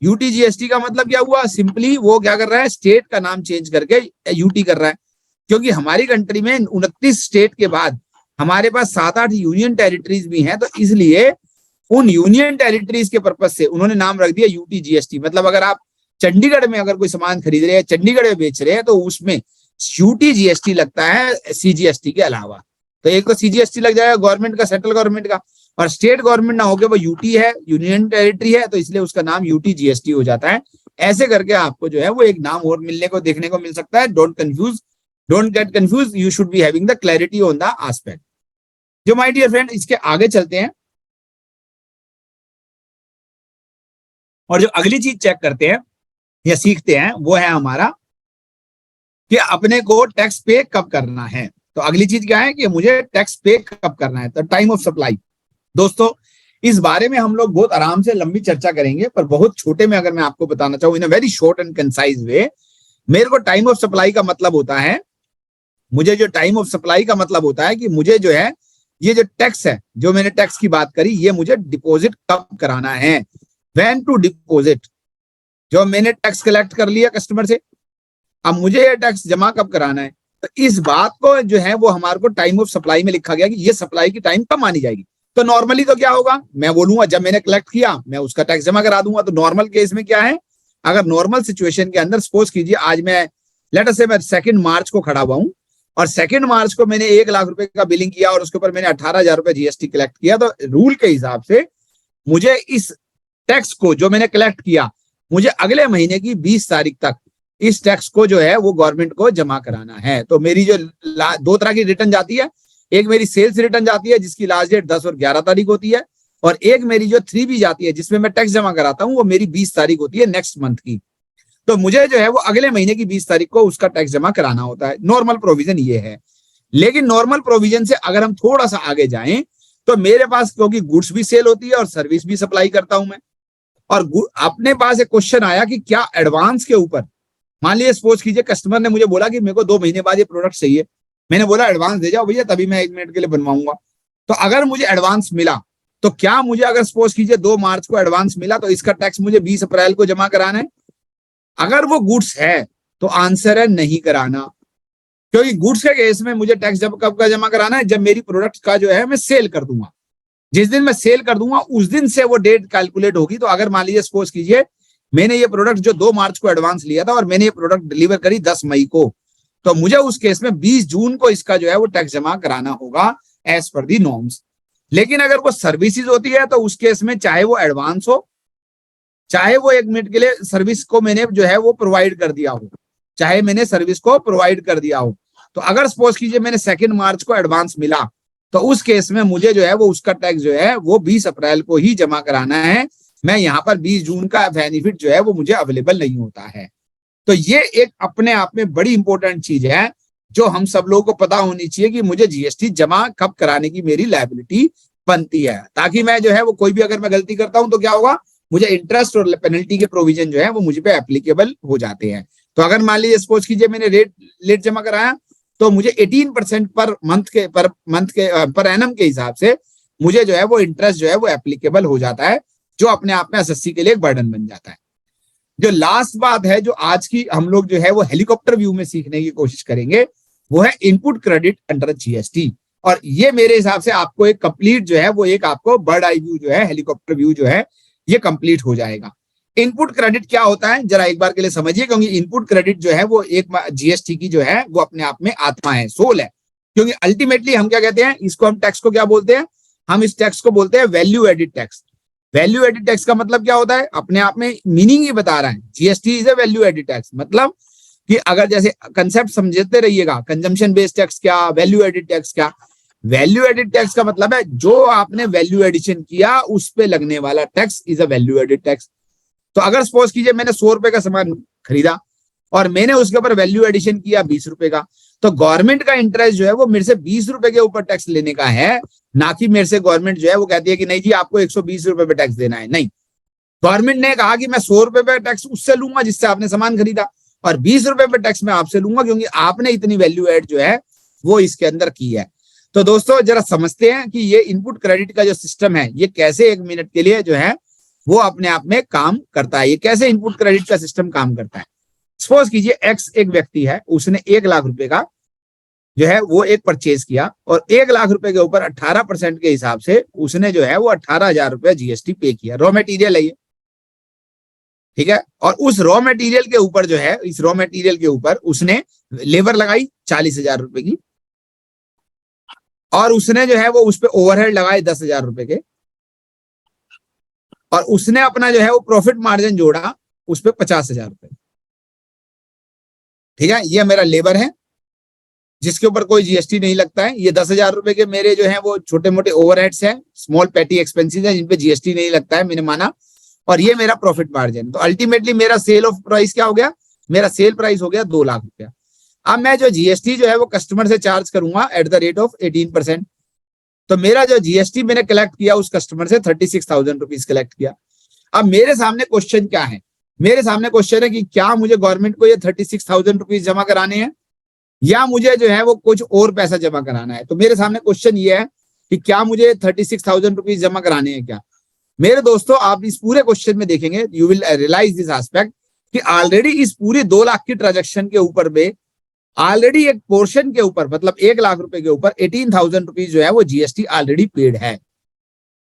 यूटीजीएसटी का मतलब क्या हुआ? सिंपली वो क्या कर रहा है, स्टेट का नाम चेंज करके यूटी कर रहा है, क्योंकि हमारी कंट्री में 29 स्टेट के बाद हमारे पास 7-8 यूनियन टेरिटरीज भी हैं, तो इसलिए उन यूनियन टेरिटरीज के पर्पज से उन्होंने नाम रख दिया यूटीजीएसटी। मतलब अगर आप चंडीगढ़ में अगर कोई सामान खरीद रहे हैं, चंडीगढ़ में बेच रहे हैं, तो उसमें यूटीजीएसटी लगता है सीजीएसटी के अलावा। तो एक तो सीजीएसटी लग जाएगा गवर्नमेंट का, सेंट्रल गवर्नमेंट का, और स्टेट गवर्नमेंट ना होके वो यूटी है, यूनियन टेरिटरी है, तो इसलिए उसका नाम यूटीजीएसटी हो जाता है। ऐसे करके आपको जो है वो एक नाम और मिलने को देखने को मिल सकता है। Don't get confuse, you should be having the clarity on the aspect. जो माय डियर फ्रेंड, इसके आगे चलते हैं और जो अगली चीज चेक करते हैं या सीखते हैं वो है हमारा कि अपने को टैक्स पे कब करना है। तो अगली चीज क्या है कि मुझे टैक्स पे कब करना है, तो टाइम ऑफ सप्लाई। दोस्तों इस बारे में हम लोग बहुत आराम से लंबी चर्चा करेंगे, पर बहुत छोटे में अगर मैं आपको बताना चाहूँ in a very short and concise way, मेरे को टाइम ऑफ सप्लाई का मतलब होता है, मुझे जो टाइम ऑफ सप्लाई का मतलब होता है कि मुझे जो है ये जो टैक्स है, जो मैंने टैक्स की बात करी, ये मुझे डिपॉजिट कब कराना है, व्हेन टू डिपॉजिट। जो मैंने टैक्स कलेक्ट कर लिया कस्टमर से, अब मुझे ये टैक्स जमा कब कराना है, तो इस बात को जो है वो हमारे को टाइम ऑफ सप्लाई में लिखा गया कि ये सप्लाई की टाइम कब मानी जाएगी। तो नॉर्मली तो क्या होगा, मैं बोलूंगा जब मैंने कलेक्ट किया मैं उसका टैक्स जमा करा दूंगा। तो नॉर्मल केस में क्या है, अगर नॉर्मल सिचुएशन के अंदर सपोज कीजिए आज मैं लेट अस से मैं 2 मार्च को खड़ा हुआ हूं और 2 मार्च को मैंने 1 लाख रुपए का बिलिंग किया और उसके ऊपर मैंने 18,000 रुपए जीएसटी कलेक्ट किया, तो रूल के हिसाब से मुझे इस टैक्स को जो मैंने कलेक्ट किया, मुझे अगले महीने की 20 तारीख तक इस टैक्स को जो है वो गवर्नमेंट को जमा कराना है। तो मेरी जो 2 तरह की रिटर्न जाती है, एक मेरी सेल्स रिटर्न जाती है जिसकी लास्ट डेट 10 और 11 तारीख होती है, और एक मेरी जो 3B जाती है जिसमें मैं टैक्स जमा कराता हूँ, वो मेरी 20 तारीख होती है नेक्स्ट मंथ की। तो मुझे जो है वो अगले महीने की 20 तारीख को उसका टैक्स जमा कराना होता है। नॉर्मल प्रोविजन ये है। लेकिन नॉर्मल प्रोविजन से अगर हम थोड़ा सा आगे जाएं तो मेरे पास, क्योंकि गुड्स भी सेल होती है और सर्विस भी सप्लाई करता हूं मैं, और अपने पास एक क्वेश्चन आया कि क्या एडवांस के ऊपर, मान लीजिए सपोज कीजिए कस्टमर ने मुझे बोला कि मेरे को 2 महीने बाद ये प्रोडक्ट चाहिए, मैंने बोला एडवांस दे जाओ भैया तभी मैं 1 मिनट के लिए बनवाऊंगा। तो अगर मुझे एडवांस मिला तो क्या मुझे, अगर सपोज कीजिए 2 मार्च को एडवांस मिला, तो इसका टैक्स मुझे 20 अप्रैल को जमा कराना है? अगर वो गुड्स है तो आंसर है नहीं कराना, क्योंकि गुड्स के केस में मुझे टैक्स जब कब का जमा कराना है, जब मेरी प्रोडक्ट का जो है मैं सेल कर दूंगा। जिस दिन मैं सेल कर दूंगा उस दिन से वो डेट कैलकुलेट होगी। तो अगर मान लीजिए सपोज कीजिए मैंने ये प्रोडक्ट जो 2 मार्च को एडवांस लिया था और मैंने ये प्रोडक्ट डिलीवर करी 10 मई को, तो मुझे उस केस में 20 जून को इसका जो है वो टैक्स जमा कराना होगा एज पर दी नॉर्म्स। लेकिन अगर वो सर्विसेज होती है तो उस केस में चाहे वो एडवांस हो, चाहे वो 1 मिनट के लिए सर्विस को मैंने जो है वो प्रोवाइड कर दिया हो, चाहे मैंने सर्विस को प्रोवाइड कर दिया हो, तो अगर सपोज कीजिए मैंने 2 मार्च को एडवांस मिला तो उस केस में मुझे जो है वो उसका टैक्स जो है वो 20 अप्रैल को ही जमा कराना है। मैं यहाँ पर 20 जून का बेनिफिट जो है वो मुझे अवेलेबल नहीं होता है। तो ये एक अपने आप में बड़ी इंपॉर्टेंट चीज है जो हम सब लोगों को पता होनी चाहिए कि मुझे जीएसटी जमा कब कराने की मेरी लायबिलिटी बनती है, ताकि मैं जो है वो कोई भी अगर मैं गलती करता हूं तो क्या होगा, मुझे इंटरेस्ट और पेनल्टी के प्रोविजन जो है वो मुझे पे एप्लीकेबल हो जाते हैं। तो अगर मान लीजिए सपोज कीजिए मैंने लेट जमा कराया तो मुझे 18% पर एनम के हिसाब से मुझे जो है वो इंटरेस्ट जो है वो एप्लीकेबल हो जाता है, जो अपने आप में एसएससी के लिए एक बर्डन बन जाता है। जो लास्ट बात है जो आज की हम लोग जो है वो हेलीकॉप्टर व्यू में सीखने की कोशिश करेंगे वो है इनपुट क्रेडिट अंडर जीएसटी। और ये मेरे हिसाब से आपको एक कंप्लीट जो है वो एक आपको बर्ड आई व्यू जो है, हेलीकॉप्टर व्यू जो है ये कंप्लीट हो जाएगा। इनपुट क्रेडिट क्या होता है जरा एक बार के लिए समझिए, क्योंकि इनपुट क्रेडिट जो है वो एक जीएसटी की जो है वो अपने आप में आत्मा है, सोल है। क्योंकि अल्टीमेटली हम क्या कहते हैं, इसको हम टैक्स को क्या बोलते हैं, हम इस टैक्स को बोलते हैं value added tax. Value added tax का मतलब क्या होता है, अपने आप में मीनिंग ही बता रहा है, GST is a value added tax. मतलब कि अगर जैसे कंसेप्ट समझते रहिएगा, कंजम्पशन बेस्ड टैक्स क्या, वैल्यू एडिड टैक्स क्या। वैल्यू एडिड टैक्स का मतलब है जो आपने वैल्यू एडिशन किया उस पे लगने वाला tax is a value added tax. तो अगर सपोज कीजिए मैंने 100 रुपए का सामान खरीदा और मैंने उसके ऊपर वैल्यू एडिशन किया 20 रुपए का, तो गवर्नमेंट का इंटरेस्ट जो है वो मेरे से 20 रुपए के ऊपर टैक्स लेने का है, ना कि मेरे से गवर्नमेंट जो है वो कहती है कि नहीं जी आपको 120 रुपए पे टैक्स देना है। नहीं, गवर्नमेंट ने कहा कि मैं 100 रुपए पे टैक्स उससे लूंगा जिससे आपने सामान खरीदा, और 20 रुपए पे टैक्स मैं आपसे लूंगा क्योंकि आपने इतनी वैल्यू एड जो है वो इसके अंदर की है। तो दोस्तों जरा समझते हैं कि ये इनपुट क्रेडिट का जो सिस्टम है ये कैसे 1 मिनट के लिए जो है वो अपने आप में काम करता है, ये कैसे इनपुट क्रेडिट का सिस्टम काम करता है। सपोज कीजिए एक्स एक व्यक्ति है, उसने 1 लाख रुपए का जो है वो एक परचेज किया और 1 लाख रुपए के ऊपर 18% के हिसाब से उसने जो है वो 18,000 रुपए जीएसटी पे किया। रॉ मटेरियल है ये, ठीक है। और उस रॉ मटेरियल के ऊपर जो है, इस रॉ मटेरियल के ऊपर उसने लेबर लगाई 40,000 रुपए की, और उसने जो है वो उस पर ओवरहेड लगाए 10,000 रुपए के, और उसने अपना जो है वो प्रॉफिट मार्जिन जोड़ा उस पर 50,000 रुपए, ठीक है। ये मेरा लेबर है जिसके ऊपर कोई जीएसटी नहीं लगता है। ये 10,000 रुपए के मेरे जो है वो छोटे मोटे ओवरहेड्स हैं, स्मॉल पैटी एक्सपेंसेस हैं जिनपे जीएसटी नहीं लगता है, मैंने माना। और ये मेरा प्रॉफिट मार्जिन। तो अल्टीमेटली मेरा सेल ऑफ प्राइस क्या हो गया, मेरा सेल प्राइस हो गया 2 लाख रुपया। अब मैं जो जीएसटी जो है वो कस्टमर से चार्ज करूंगा एट द रेट ऑफ 18%। तो मेरा जो जीएसटी मैंने कलेक्ट किया उस कस्टमर से 36,000 रुपीज कलेक्ट किया। अब मेरे सामने क्वेश्चन क्या है, मेरे सामने क्वेश्चन है कि क्या मुझे गवर्नमेंट को ये 36,000 रुपीज जमा कराने हैं या मुझे जो है वो कुछ और पैसा जमा कराना है। तो मेरे सामने क्वेश्चन ये है कि क्या मुझे 36,000 रुपीज जमा कराने हैं क्या। मेरे दोस्तों आप इस पूरे क्वेश्चन में देखेंगे, you will realise this aspect कि ऑलरेडी इस पूरे 2 लाख की ट्रांजेक्शन के ऊपर में ऑलरेडी एक पोर्शन के ऊपर, मतलब 1 लाख रुपए के ऊपर 18,000 रुपीज जो है वो जीएसटी ऑलरेडी पेड है।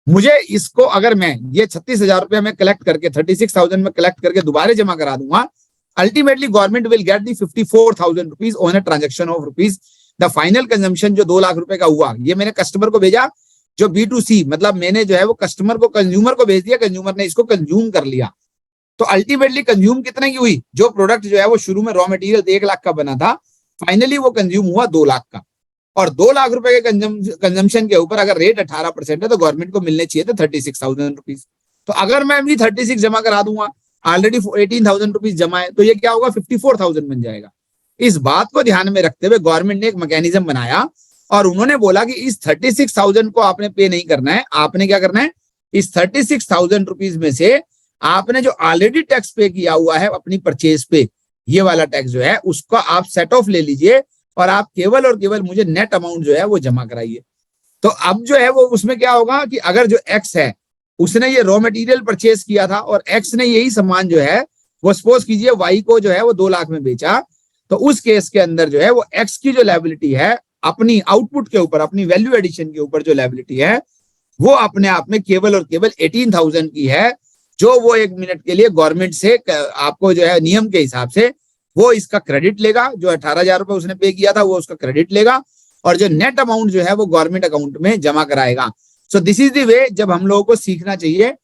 मुझे इसको अगर मैं ये 36,000 रुपया में कलेक्ट करके 36,000 में कलेक्ट करके दोबारा जमा करा दूंगा, ultimately government will get the 54,000 rupees on a transaction of rupees. The final consumption जो 2 लाख रुपए का हुआ, ये मैंने कस्टमर को भेजा, जो B2C, मतलब मैंने जो है वो कस्टमर को, कंज्यूमर को भेज दिया, कंज्यूमर ने इसको कंज्यूम कर लिया। तो अल्टीमेटली कंज्यूम कितने की हुई, जो प्रोडक्ट जो है वो शुरू में रॉ मटेरियल 1 लाख का बना था, फाइनली वो कंज्यूम हुआ 2 लाख का। और 2 लाख रुपए के कंजम्पशन के ऊपर अगर रेट 18% है तो गवर्नमेंट को मिलने चाहिए थे 36,000 रुपीज। तो अगर मैं अभी 36 जमा करा दूंगा, ऑलरेडी 18,000 रुपीज जमा है, तो ये क्या होगा 54,000 बन जाएगा। इस बात को ध्यान में रखते हुए गवर्नमेंट ने एक मैकेनिज्म बनाया और उन्होंने बोला कि इस 36,000 को आपने पे नहीं करना है, आपने क्या करना है, इस 36,000 रुपीज में से आपने जो ऑलरेडी टैक्स पे किया हुआ है अपनी परचेज पे, ये वाला टैक्स जो है उसका आप सेट ऑफ ले लीजिए और आप केवल और केवल मुझे नेट अमाउंट जो है वो जमा कराइए। तो अब जो है वो उसमें क्या होगा कि अगर जो एक्स है उसने ये रॉ मटेरियल परचेज किया था और एक्स ने यही सामान जो है वो सपोज कीजिए वाई को जो है वो 2 लाख में बेचा, तो उस केस के अंदर जो है वो एक्स की जो लायबिलिटी है अपनी आउटपुट के ऊपर, अपनी वैल्यू एडिशन के ऊपर जो लायबिलिटी है वो अपने आप में केवल और केवल 18,000 की है, जो वो 1 मिनट के लिए गवर्नमेंट से आपको जो है नियम के हिसाब से वो इसका क्रेडिट लेगा। जो 18,000 रुपए उसने पे किया था वो उसका क्रेडिट लेगा और जो नेट अमाउंट जो है वो गवर्नमेंट अकाउंट में जमा कराएगा। सो दिस इज द वे जब हम लोगों को सीखना चाहिए।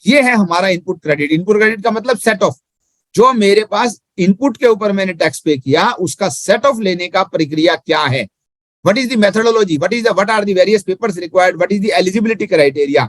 ये है हमारा इनपुट क्रेडिट। इनपुट क्रेडिट का मतलब सेट ऑफ, जो मेरे पास इनपुट के ऊपर मैंने टैक्स पे किया उसका सेट ऑफ लेने का प्रक्रिया क्या है, what is the methodology, what are the various papers required, what is the eligibility criteria.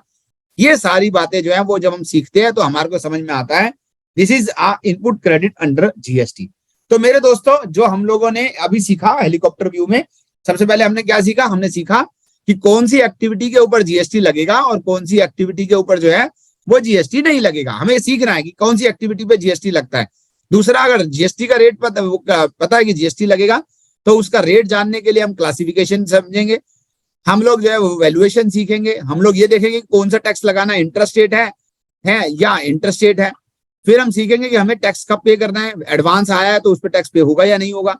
ये सारी बातें जो है वो जब हम सीखते हैं तो हमारे को समझ में आता है this is a input credit under GST. तो मेरे दोस्तों जो हम लोगों ने अभी सीखा हेलीकॉप्टर व्यू में, सबसे पहले हमने क्या सीखा, हमने सीखा कि कौन सी एक्टिविटी के ऊपर जीएसटी लगेगा और कौन सी एक्टिविटी के ऊपर जो है वो जीएसटी नहीं लगेगा। हमें सीखना है कि कौन सी एक्टिविटी पे जीएसटी लगता है। दूसरा, अगर जीएसटी का रेट पता है कि जीएसटी लगेगा तो उसका रेट जानने के लिए हम क्लासिफिकेशन समझेंगे, हम लोग जो है वैल्यूएशन सीखेंगे, हम लोग ये देखेंगे कौन सा टैक्स लगाना, इंटरेस्ट रेट है या इंटरेस्ट रेट है। फिर हम सीखेंगे कि हमें टैक्स कब पे करना है, एडवांस आया है तो उस पर टैक्स पे होगा या नहीं होगा।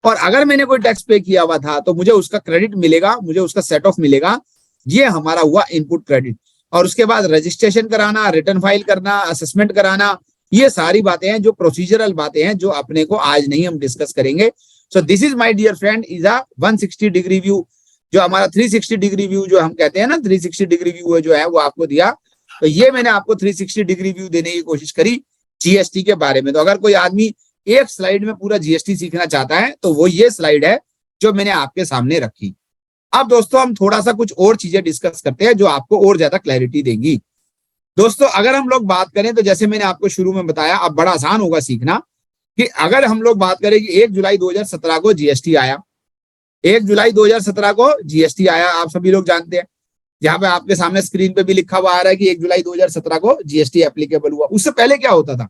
और अगर मैंने कोई टैक्स पे किया हुआ था तो मुझे उसका क्रेडिट मिलेगा, मुझे उसका सेट ऑफ मिलेगा। ये हमारा हुआ इनपुट क्रेडिट। और उसके बाद रजिस्ट्रेशन कराना, रिटर्न फाइल करना, असेसमेंट कराना, ये सारी बातें हैं जो प्रोसीजरल बातें हैं, जो अपने को आज नहीं हम डिस्कस करेंगे। So this is my dear friend is a 160 degree view, जो हमारा 360 डिग्री व्यू जो हम कहते हैं ना, 360 डिग्री व्यू जो है वो आपको दिया। तो ये मैंने आपको 360 डिग्री व्यू देने की कोशिश करी जीएसटी के बारे में। तो अगर कोई आदमी एक स्लाइड में पूरा जीएसटी सीखना चाहता है तो वो ये स्लाइड है जो मैंने आपके सामने रखी। अब दोस्तों हम थोड़ा सा कुछ और चीजें डिस्कस करते हैं जो आपको और ज्यादा क्लैरिटी देंगी। दोस्तों अगर हम लोग बात करें तो जैसे मैंने आपको शुरू में बताया, अब बड़ा आसान होगा सीखना कि अगर हम लोग बात करें कि 1 जुलाई 2017 को जीएसटी आया, 1 जुलाई 2017 को जीएसटी आया, आप सभी लोग जानते हैं। यहाँ पे आपके सामने स्क्रीन पे भी लिखा हुआ आ रहा है कि 1 जुलाई 2017 को जीएसटी एप्लीकेबल हुआ। उससे पहले क्या होता था,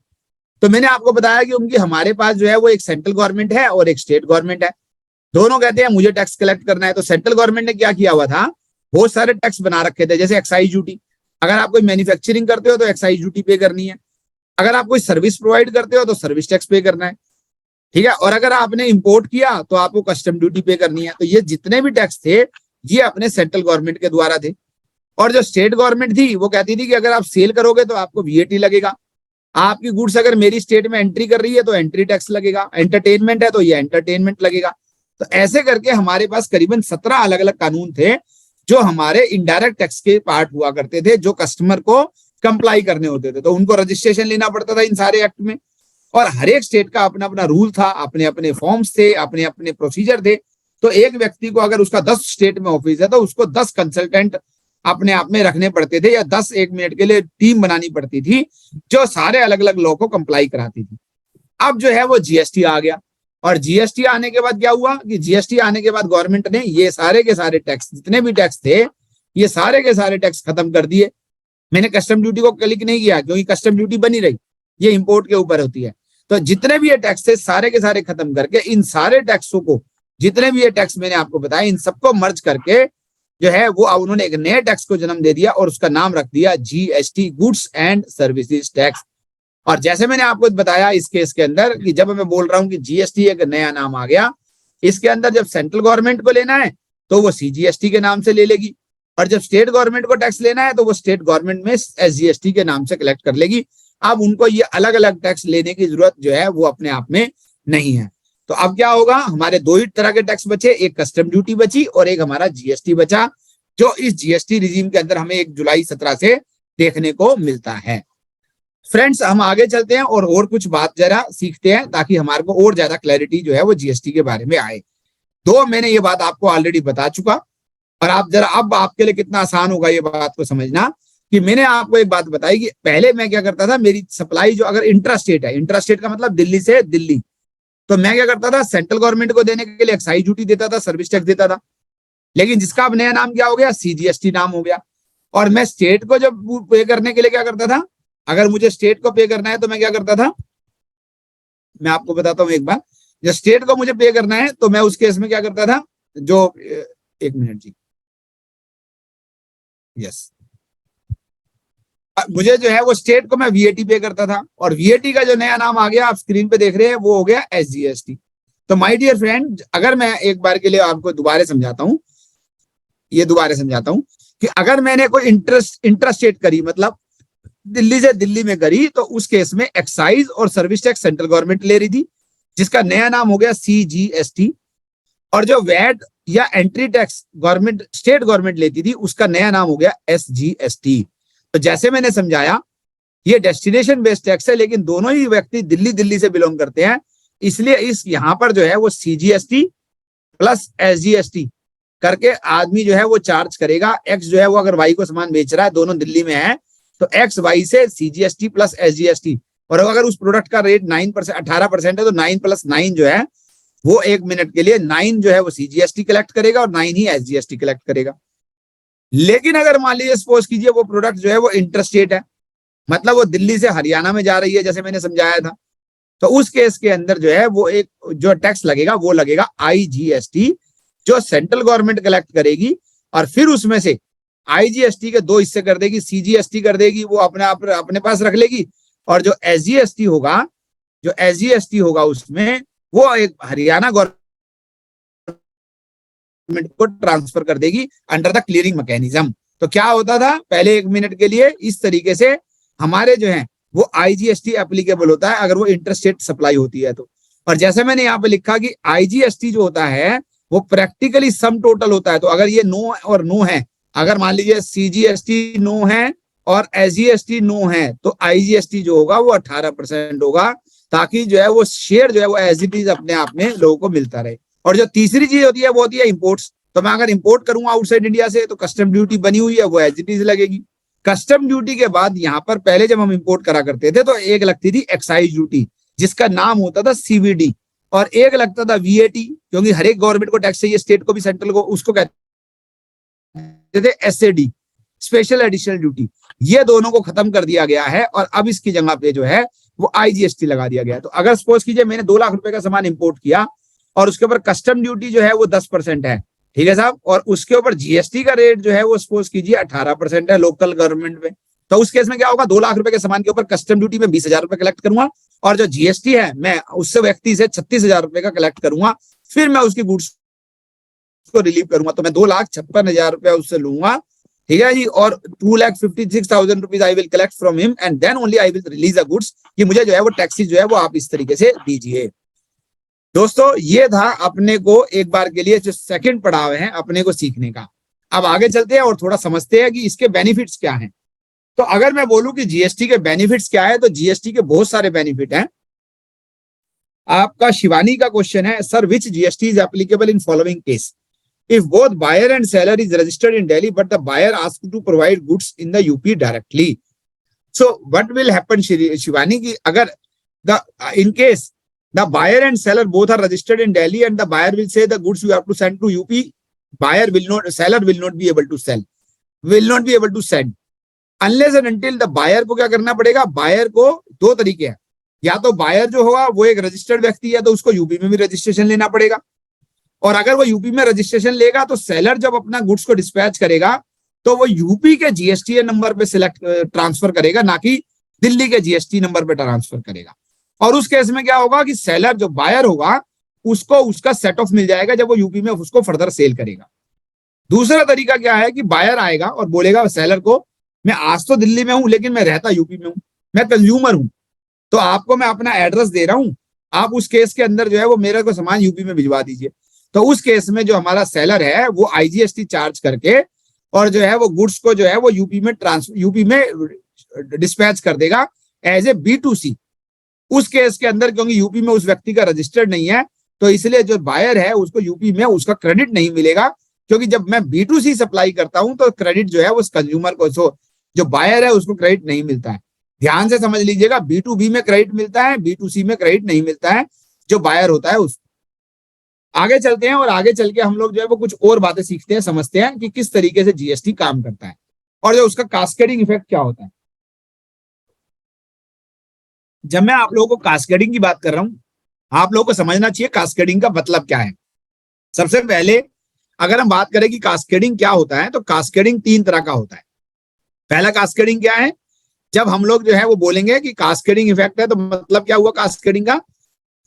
तो मैंने आपको बताया कि उनकी हमारे पास जो है वो एक सेंट्रल गवर्नमेंट है और एक स्टेट गवर्नमेंट है। दोनों कहते हैं मुझे टैक्स कलेक्ट करना है। तो सेंट्रल गवर्नमेंट ने क्या किया हुआ था, बहुत सारे टैक्स बना रखे थे, जैसे एक्साइज ड्यूटी। अगर आप कोई मैन्युफैक्चरिंग करते हो तो एक्साइज ड्यूटी पे करनी है। अगर आप कोई सर्विस प्रोवाइड करते हो तो सर्विस टैक्स पे करना है, ठीक है। और अगर आपने इंपोर्ट किया तो आपको कस्टम ड्यूटी पे करनी है। तो ये जितने भी टैक्स थे ये अपने सेंट्रल गवर्नमेंट के द्वारा थे। और जो स्टेट गवर्नमेंट थी वो कहती थी कि अगर आप सेल करोगे तो आपको वीएटी लगेगा, आपकी गुड्स अगर मेरी स्टेट में एंट्री कर रही है तो एंट्री टैक्स लगेगा, एंटरटेनमेंट है तो ये एंटरटेनमेंट लगेगा। तो ऐसे करके हमारे पास करीबन 17 अलग अलग कानून थे जो हमारे इनडायरेक्ट टैक्स के पार्ट हुआ करते थे, जो कस्टमर को कंप्लाई करने होते थे। तो उनको रजिस्ट्रेशन लेना पड़ता था इन सारे एक्ट में, और हर एक स्टेट का अपना अपना रूल था, अपने अपने फॉर्म्स थे, अपने अपने प्रोसीजर थे। तो एक व्यक्ति को अगर उसका 10 स्टेट में ऑफिस है तो उसको 10 कंसल्टेंट अपने आप में रखने पड़ते थे, या 10 एक मिनट के लिए टीम बनानी पड़ती थी जो सारे अलग अलग लॉ को कंप्लाई कराती थी। अब जो है वो जीएसटी आ गया, और जीएसटी आने के बाद क्या हुआ कि जीएसटी आने के बाद गवर्नमेंट ने ये सारे के सारे टैक्स, जितने भी टैक्स थे, ये सारे के सारे टैक्स खत्म कर दिए। मैंने कस्टम ड्यूटी को क्लिक नहीं किया क्योंकि कस्टम ड्यूटी बनी रही, ये इंपोर्ट के ऊपर होती है। तो जितने भी ये टैक्स थे सारे के सारे खत्म करके इन सारे टैक्सों को, जितने भी ये टैक्स मैंने आपको बताया, इन सबको मर्ज करके जो है वो उन्होंने एक नए टैक्स को जन्म दे दिया और उसका नाम रख दिया GST, goods and services tax. और जैसे मैंने आपको बताया इस केस के अंदर कि जब मैं बोल रहा हूं कि जीएसटी एक नया नाम आ गया, इसके अंदर जब सेंट्रल गवर्नमेंट को लेना है तो वो सीजीएसटी के नाम से ले लेगी, और जब स्टेट गवर्नमेंट को टैक्स लेना है तो वो स्टेट गवर्नमेंट में एसजीएसटी के नाम से कलेक्ट कर लेगी। अब उनको ये अलग अलग टैक्स लेने की जरूरत जो है वो अपने आप में नहीं है। तो अब क्या होगा, हमारे दो ही तरह के टैक्स बचे, एक कस्टम ड्यूटी बची और एक हमारा जीएसटी बचा, जो इस जीएसटी रिजीम के अंदर हमें 1 जुलाई 17 से देखने को मिलता है। फ्रेंड्स हम आगे चलते हैं और कुछ बात जरा सीखते हैं ताकि हमारे को और ज्यादा क्लैरिटी जो है वो जीएसटी के बारे में आए। तो मैंने ये बात आपको ऑलरेडी बता चुका, और आप जरा अब आपके लिए कितना आसान होगा ये बात को समझना कि मैंने आपको एक बात बताई कि पहले मैं क्या करता था, मेरी सप्लाई जो अगर इंट्रास्टेट है, इंट्रास्टेट का मतलब दिल्ली से दिल्ली, तो मैं क्या करता था, सेंट्रल गवर्नमेंट को देने के लिए एक्साइज ड्यूटी देता था, सर्विस टैक्स देता था। लेकिन जिसका अब नया नाम क्या हो गया, सीजीएसटी नाम हो गया। और मैं स्टेट को जब पे करने के लिए क्या करता था, अगर मुझे स्टेट को पे करना है तो मैं क्या करता था, मैं आपको बताता हूं एक बार, जब स्टेट को मुझे पे करना है तो मैं उस केस में क्या करता था, जो एक मिनट जी, यस, मुझे जो है वो स्टेट को मैं वीएटी पे करता था, और वीएटी का जो नया नाम आ गया आप स्क्रीन पे देख रहे हैं वो हो गया एसजीएसटी। तो माय डियर फ्रेंड, अगर मैं एक बार के लिए आपको दोबारा समझाता हूं, ये दोबारा समझाता हूं कि अगर मैंने कोई इंट्रास्टेट करी, मतलब दिल्ली से दिल्ली में करी, तो उस केस में एक्साइज और सर्विस टैक्स सेंट्रल गवर्नमेंट ले रही थी जिसका नया नाम हो गया सीजीएसटी, और जो वैट या entry tax government state government लेती थी उसका नया नाम हो गया एसजीएसटी। तो जैसे मैंने समझाया ये डेस्टिनेशन बेस्ड टैक्स है, लेकिन दोनों ही व्यक्ति दिल्ली से बिलोंग करते हैं, इसलिए इस यहाँ पर जो है वो सीजीएसटी प्लस एसजीएसटी करके आदमी जो है वो चार्ज करेगा। एक्स जो है वो अगर वाई को सामान बेच रहा है, दोनों दिल्ली में है, तो एक्स वाई से सीजीएसटी प्लस एसजीएसटी, और अगर उस प्रोडक्ट का रेट 9% 18% है तो 9 + 9 जो है वो 1 मिनट के लिए 9 जो है वो सीजीएसटी कलेक्ट करेगा और 9 ही एसजीएसटी कलेक्ट करेगा। लेकिन अगर मान लीजिए सपोज कीजिए वो प्रोडक्ट जो है वो इंटरस्टेट है, मतलब वो दिल्ली से हरियाणा में जा रही है, जैसे मैंने समझाया था, तो उस केस के अंदर जो है वो एक जो टैक्स लगेगा वो लगेगा आईजीएसटी, जो सेंट्रल गवर्नमेंट कलेक्ट करेगी, और फिर उसमें से आईजीएसटी के 2 हिस्से कर देगी, सीजीएसटी कर देगी, वो अपने पास रख लेगी, और जो एसजीएसटी होगा उसमें वो एक हरियाणा गवर्नमेंट गवर्नमेंट को ट्रांसफर कर देगी अंडर द क्लियरिंग मैकेनिज्म। तो क्या होता था पहले 1 मिनट के लिए इस तरीके से हमारे जो है वो आईजीएसटी एप्लीकेबल होता है अगर वो इंटरस्टेट सप्लाई होती है तो। और जैसे मैंने यहाँ पे लिखा कि आईजीएसटी जो होता है वो प्रैक्टिकली सम टोटल होता है। तो अगर ये नो और नो है, अगर मान लीजिए सीजीएसटी नो है और एसजीएसटी नो है, तो आईजीएसटी जो होगा वो 18% होगा, ताकि जो है वो शेयर जो है वो एज इट इज अपने आप में लोगों को मिलता रहे। और जो तीसरी चीज होती है वो होती है इंपोर्ट्स। तो मैं अगर इंपोर्ट करूंगा आउटसाइड इंडिया से तो कस्टम ड्यूटी बनी हुई है वो एज इट इज लगेगी। कस्टम ड्यूटी के बाद यहाँ पर पहले जब हम इंपोर्ट करा करते थे तो एक लगती थी एक्साइज ड्यूटी जिसका नाम होता था सीवीडी, और एक लगता था वीएटी, क्योंकि हर एक गवर्नमेंट को टैक्स चाहिए, स्टेट को भी सेंट्रल को, उसको कहते थे एसएडी, स्पेशल एडिशनल ड्यूटी। ये दोनों को खत्म कर दिया गया है और अब इसकी जगह पे जो है वो आईजीएसटी लगा दिया गया है। तो अगर सपोज कीजिए मैंने 2 लाख रुपए का सामान इंपोर्ट किया और उसके ऊपर कस्टम ड्यूटी जो है वो 10% है, ठीक है साहब, और उसके ऊपर जीएसटी का रेट जो है वो सपोज कीजिए 18% है लोकल गवर्नमेंट में, तो उस केस में क्या होगा, 2 लाख रुपए के सामान के ऊपर कस्टम ड्यूटी में 20,000 रुपए कलेक्ट करूंगा और जो जीएसटी है मैं उससे व्यक्ति से 36,000 रुपए का कलेक्ट करूंगा, फिर मैं उसकी गुड्स को रिलीव करूंगा। तो मैं 2,56,000 रुपया उससे लूंगा, ठीक है जी, और 2,56,000 rupees I will collect from him and then only I will release the goods, कि मुझे जो है वो टैक्सेस जो है वो आप इस तरीके से दीजिए। दोस्तों ये था अपने को एक बार के लिए जो सेकंड पड़ाव है अपने को सीखने का। अब आगे चलते हैं और थोड़ा समझते हैं कि इसके बेनिफिट्स क्या हैं। तो अगर मैं बोलूं कि जीएसटी के बेनिफिट्स क्या है, तो जीएसटी के बहुत सारे बेनिफिट हैं। आपका शिवानी का क्वेश्चन है, sir which GST is applicable in following case if both buyer and seller is registered in Delhi but the buyer asks to provide goods in the UP directly, so what will happen Shivani ki agar the in case the buyer and seller both are registered in Delhi and the buyer will say the goods you have to send to UP, seller will not be able to send unless and until the buyer को क्या करना पड़ेगा, buyer को 2 तरीके हैं, या तो buyer जो होगा वो एक रजिस्टर्ड व्यक्ति है तो उसको यूपी में भी रजिस्ट्रेशन लेना पड़ेगा, और अगर वो यूपी में रजिस्ट्रेशन लेगा तो सेलर जब अपना गुड्स को डिस्पैच करेगा तो वो यूपी के जीएसटी नंबर पे ट्रांसफर करेगा, ना कि दिल्ली के जीएसटी नंबर पे ट्रांसफर करेगा। और उस केस में क्या होगा कि सेलर जो बायर होगा उसको उसका सेट ऑफ मिल जाएगा जब वो यूपी में उसको फर्दर सेल करेगा। दूसरा तरीका क्या है कि बायर आएगा और बोलेगा सेलर को, मैं आज तो दिल्ली में हूं लेकिन मैं रहता यूपी में हूं, मैं कंज्यूमर हूं, तो आपको मैं अपना एड्रेस दे रहा हूं, आप उस केस के अंदर जो है वो मेरे को सामान यूपी में भिजवा दीजिए। तो उस केस में जो हमारा सेलर है वो आईजीएसटी चार्ज करके और जो है वो गुड्स को जो है वो यूपी में डिस्पैच कर देगा एज ए B2C। उस केस के अंदर क्योंकि यूपी में उस व्यक्ति का रजिस्टर्ड नहीं है तो इसलिए जो बायर है उसको यूपी में उसका क्रेडिट नहीं मिलेगा, क्योंकि जब मैं B2C सप्लाई करता हूं तो क्रेडिट जो है वो कंज्यूमर को, जो बायर है उसको क्रेडिट नहीं मिलता है। ध्यान से समझ लीजिएगा, B2B में क्रेडिट मिलता है, B2C में क्रेडिट नहीं मिलता है जो बायर होता है उसको। आगे चलते हैं और आगे चल के हम लोग जो है वो कुछ और बातें सीखते हैं, समझते हैं कि किस तरीके से जीएसटी काम करता है और जो उसका कास्केडिंग इफेक्ट क्या होता है। जब मैं आप लोगों को कास्केडिंग की बात कर रहा हूं, आप लोगों को समझना चाहिए कास्केडिंग का मतलब क्या है। सबसे पहले अगर हम बात करें कि कास्केडिंग क्या होता है, तो कास्केडिंग 3 तरह का होता है। पहला कास्केडिंग क्या है, जब हम लोग जो है वो बोलेंगे कि कास्केडिंग इफेक्ट है तो मतलब क्या हुआ कास्केडिंग का।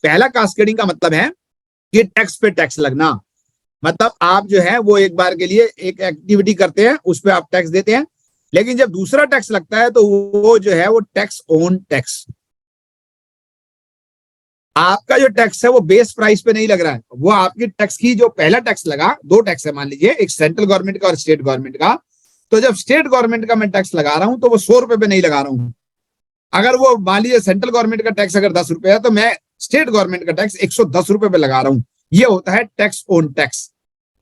पहला कास्केडिंग का मतलब है कि टैक्स पे टैक्स लगना, मतलब आप जो है वो एक बार के लिए एक एक्टिविटी करते हैं उस पर आप टैक्स देते हैं, लेकिन जब दूसरा टैक्स लगता है तो वो जो है वो टैक्स ऑन टैक्स, आपका जो टैक्स है वो बेस प्राइस पे नहीं लग रहा है, वो आपकी टैक्स की जो पहला टैक्स लगा, 2 टैक्स है मान लीजिए, एक सेंट्रल गवर्नमेंट का और स्टेट गवर्नमेंट का, तो जब स्टेट गवर्नमेंट का मैं टैक्स लगा रहा हूं तो वो 100 रुपए पे नहीं लगा रहा हूं। अगर वो मान लीजिए सेंट्रल गवर्नमेंट का टैक्स अगर 10 रुपए है तो मैं स्टेट गवर्नमेंट का टैक्स 110 रुपए पे लगा रहा हूं। ये होता है टैक्स ऑन टैक्स,